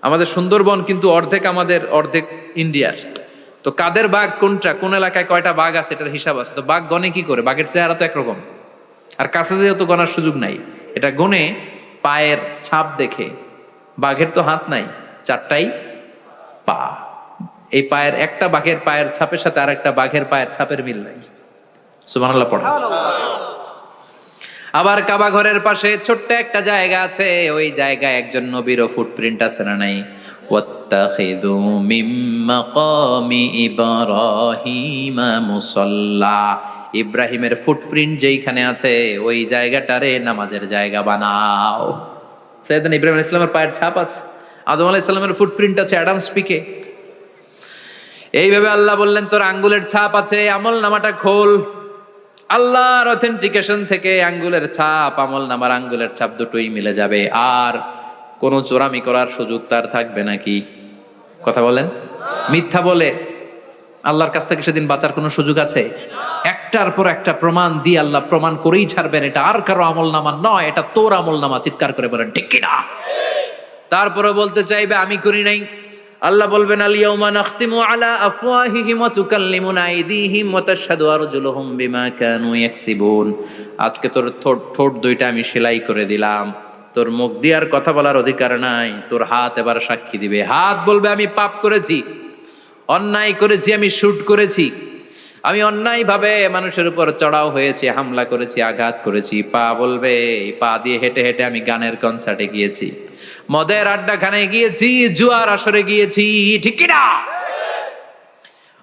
আমাদের সুন্দরবন কিন্তু অর্ধেক আমাদের অর্ধেক ইন্ডিয়ার। তো কাদের বাঘ কোনটা, কোন এলাকায় কয়টা বাঘ আছে এটার হিসাব আছে। তো বাঘ গনে কি করে? বাঘের চেহারা তো একরকম, আর কাছে যেহেতু গনার সুযোগ নাই, এটা গনে পায়ের ছাপ দেখে। বাঘের তো হাত নাই, 4টাই পা। এই পায়ের একটা বাঘের পায়ের ছাপের সাথে আর একটা বাঘের পায়ের ছাপের মিল নাই। সুবহানাল্লাহ পড়া। আবার কাবা ঘরের পাশে ছোট্ট একটা জায়গা আছে, ওই জায়গায় একজন নবীরও ফুটপ্রিন্ট আছে না নাই? ওয়াত্তাখিযু মিন মাকামি ইব্রাহিম মুসাল্লা, ইব্রাহিমের ফুটপ্রিন্ট যেইখানে আছে ওই জায়গাটারে নামাজের জায়গা বানাও। সাইয়েদনা ইব্রাহিম আলাইহিস সালামের পায়ের ছাপ আছে, আদম আলাইহিস সালামের ফুটপ্রিন্ট আছে অ্যাডামস পিকে। এইভাবে আল্লাহ বললেন তোর আঙ্গুলের ছাপ আছে, আমল নামাটা খোল। আল্লাহর অথেন্টিকেশন থেকে আঙ্গুলের ছাপ, আমল নামার আঙ্গুলের ছাপ দুটোই মিলে যাবে, আর কোনো চোরামি করার সুযোগ তার থাকবে নাকি? কথা বলেন। মিথ্যা বলে আল্লাহর কাছ থেকে সেদিন বাঁচার কোনো সুযোগ আছে? একটার পর একটা প্রমাণ দিয়ে আল্লাহ প্রমাণ করেই ছাড়বেন, এটা আর কারো আমল নামা নয়, এটা তোর আমল নামা। চিৎকার করে বলেন ঠিক কিনা? তারপরে বলতে চাইবে আমি করি নাই। আল্লাহ বলবেন আল ইয়াউমা নাখতিমু আলা আফওয়াহিহিম ওয়া তুকাল্লিমুনা আইদিহিম ওয়া তাশহাদু আরজুলুহুম বিমা কানু ইয়াকসিবুন। আজকে তোর ঠোঁট দুইটা আমি সেলাই করে দিলাম, তোর মুখ দিয়ে আর কথা বলার অধিকার নাই, তোর হাত এবার সাক্ষী দিবে। হাত বলবে আমি পাপ করেছি, অন্যায় করেছি, আমি শুট করেছি, আমি অন্যায় ভাবে মানুষের উপর চড়াও হয়েছি, হামলা করেছি, আঘাত করেছি। পা বলবে এই পা দিয়ে হেঁটে হেঁটে আমি গানের কনসার্টে গিয়েছি, মদের আড্ডাখানায় গিয়েছি, জুয়ার আসরে গিয়েছি, ঠিক কি না?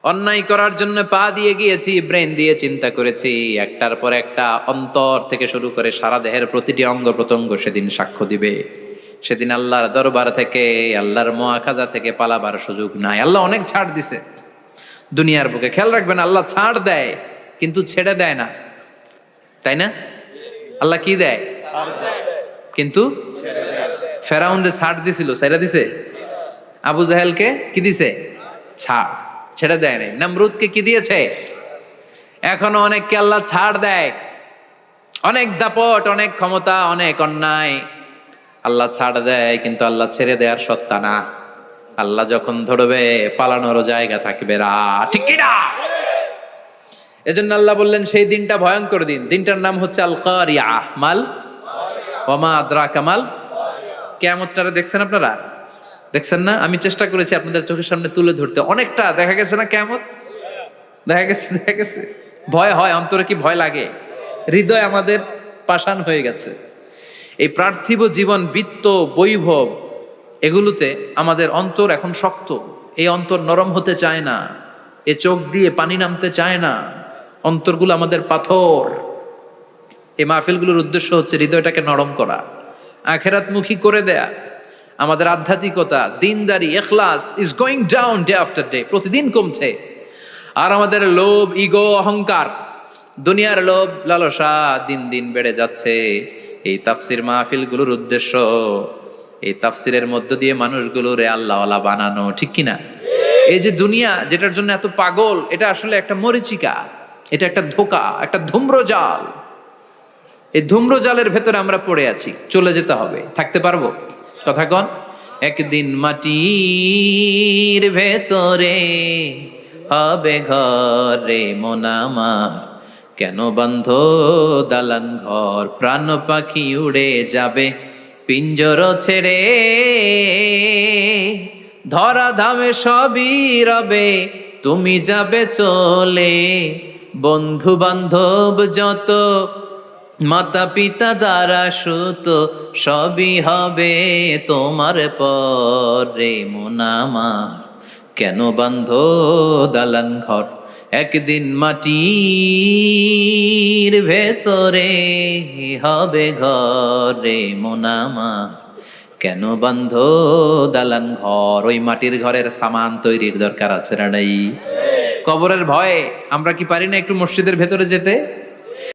অন্যায় করার জন্য পা দিয়ে গিয়েছি, ব্রেন দিয়ে চিন্তা করেছি। একটার পর একটা অন্তর থেকে শুরু করে সারা দেহের প্রতিটি অঙ্গ প্রত্যঙ্গ সেদিন সাক্ষ্য দিবে। সেদিন আল্লাহর দরবার থেকে, আল্লাহর মুআখাজা থেকে পালাবার সুযোগ নাই। আল্লাহ অনেক ছাড় দিছে দুনিয়ার বুকে, খেয়াল রাখবেন। আল্লাহ ছাড় দেয় কিন্তু ছেড়ে দেয় না, তাই না? আল্লাহ কি দেয়? কিন্তু ফেরাউনরে ছাড় দিছিল, ছেড়ে দিছে। আবু জাহেলকে কি দিছে? ছাড়, ছেড়ে দেয় নাই। নমরুদকে কি দিয়েছে? এখনো অনেককে আল্লাহ ছাড় দেয়। অনেক দাপট, অনেক ক্ষমতা, অনেক অন্যায় আল্লাহ ছাড় দেয়, কিন্তু আল্লাহ ছেড়ে দেওয়ার সত্তা না। আল্লাহ যখন ধরবে পালানোরও জায়গা থাকবে না, ঠিক কি না? এজন্য আল্লাহ বললেন সেই দিনটা ভয়ঙ্কর দিন। দিনটার নাম হচ্ছে আল কারিয়া, মাল ওয়া মা আদরাকা মাল। কিয়ামতটারে দেখছেন আপনারা? দেখছেন না? আমি চেষ্টা করেছি আপনাদের চোখের সামনে তুলে ধরতে, অনেকটা দেখা গেছে না কিয়ামত? দেখা গেছে। ভয় হয়, অন্তরে কি ভয় লাগে? হৃদয় আমাদের পাষাণ হয়ে গেছে। এই পার্থিব জীবন, বিত্ত, বৈভব, এগুলোতে আমাদের অন্তর এখন শক্ত। এই অন্তর নরম হতে চায় না, এ চোখ দিয়ে পানি নামতে চায় না, অন্তরগুলো আমাদের পাথর। এই মাহফিলগুলোর উদ্দেশ্য হচ্ছে হৃদয়টাকে নরম করা, আখেরাতমুখী করে দেয়া। আমাদের আধ্যাত্মিকতা, দিনদারি, ইখলাস is going down day after day, প্রতিদিন কমছে। আর আমাদের লোভ, ইগো, অহংকার, দুনিয়ার লোভ, লালসা দিন দিন বেড়ে যাচ্ছে। এই তাফসির মাহফিলগুলোর উদ্দেশ্য এই তাফসিরের মধ্য দিয়ে মানুষগুলোরে আল্লাহওয়ালা বানানো, ঠিক কিনা? এই যে দুনিয়া যেটার জন্য এত পাগল, এটা আসলে একটা মরিচিকা, এটা একটা ধোঁকা, একটা ধূম্রজাল। এই ধূম্রজালের ভেতরে আমরা পড়ে আছি, চলে যেতে হবে। থাকতে পারবো? কথা কন। একদিন মাটির ভেতরে হবে ঘরে মন আমার, কেন বন্ধ দালান ঘর, প্রাণ পাখি উড়ে যাবে পিঞ্জর ছেড়ে, ধরা ধামে সবই রবে তুমি যাবে চলে, বন্ধু বান্ধব যত, মাতা পিতা দ্বারা সুত, সবই হবে তোমার পরে মন আমার, কেন বান্ধ দালান ঘর, একদিন মাটির ভেতরে হবে ঘরে মন আমার, কেন বান্ধ দালান ঘর। ওই মাটির ঘরের সামান তৈরির দরকার আছে না নাই? কবরের ভয়ে আমরা কি পারি না একটু মসজিদের ভেতরে যেতে?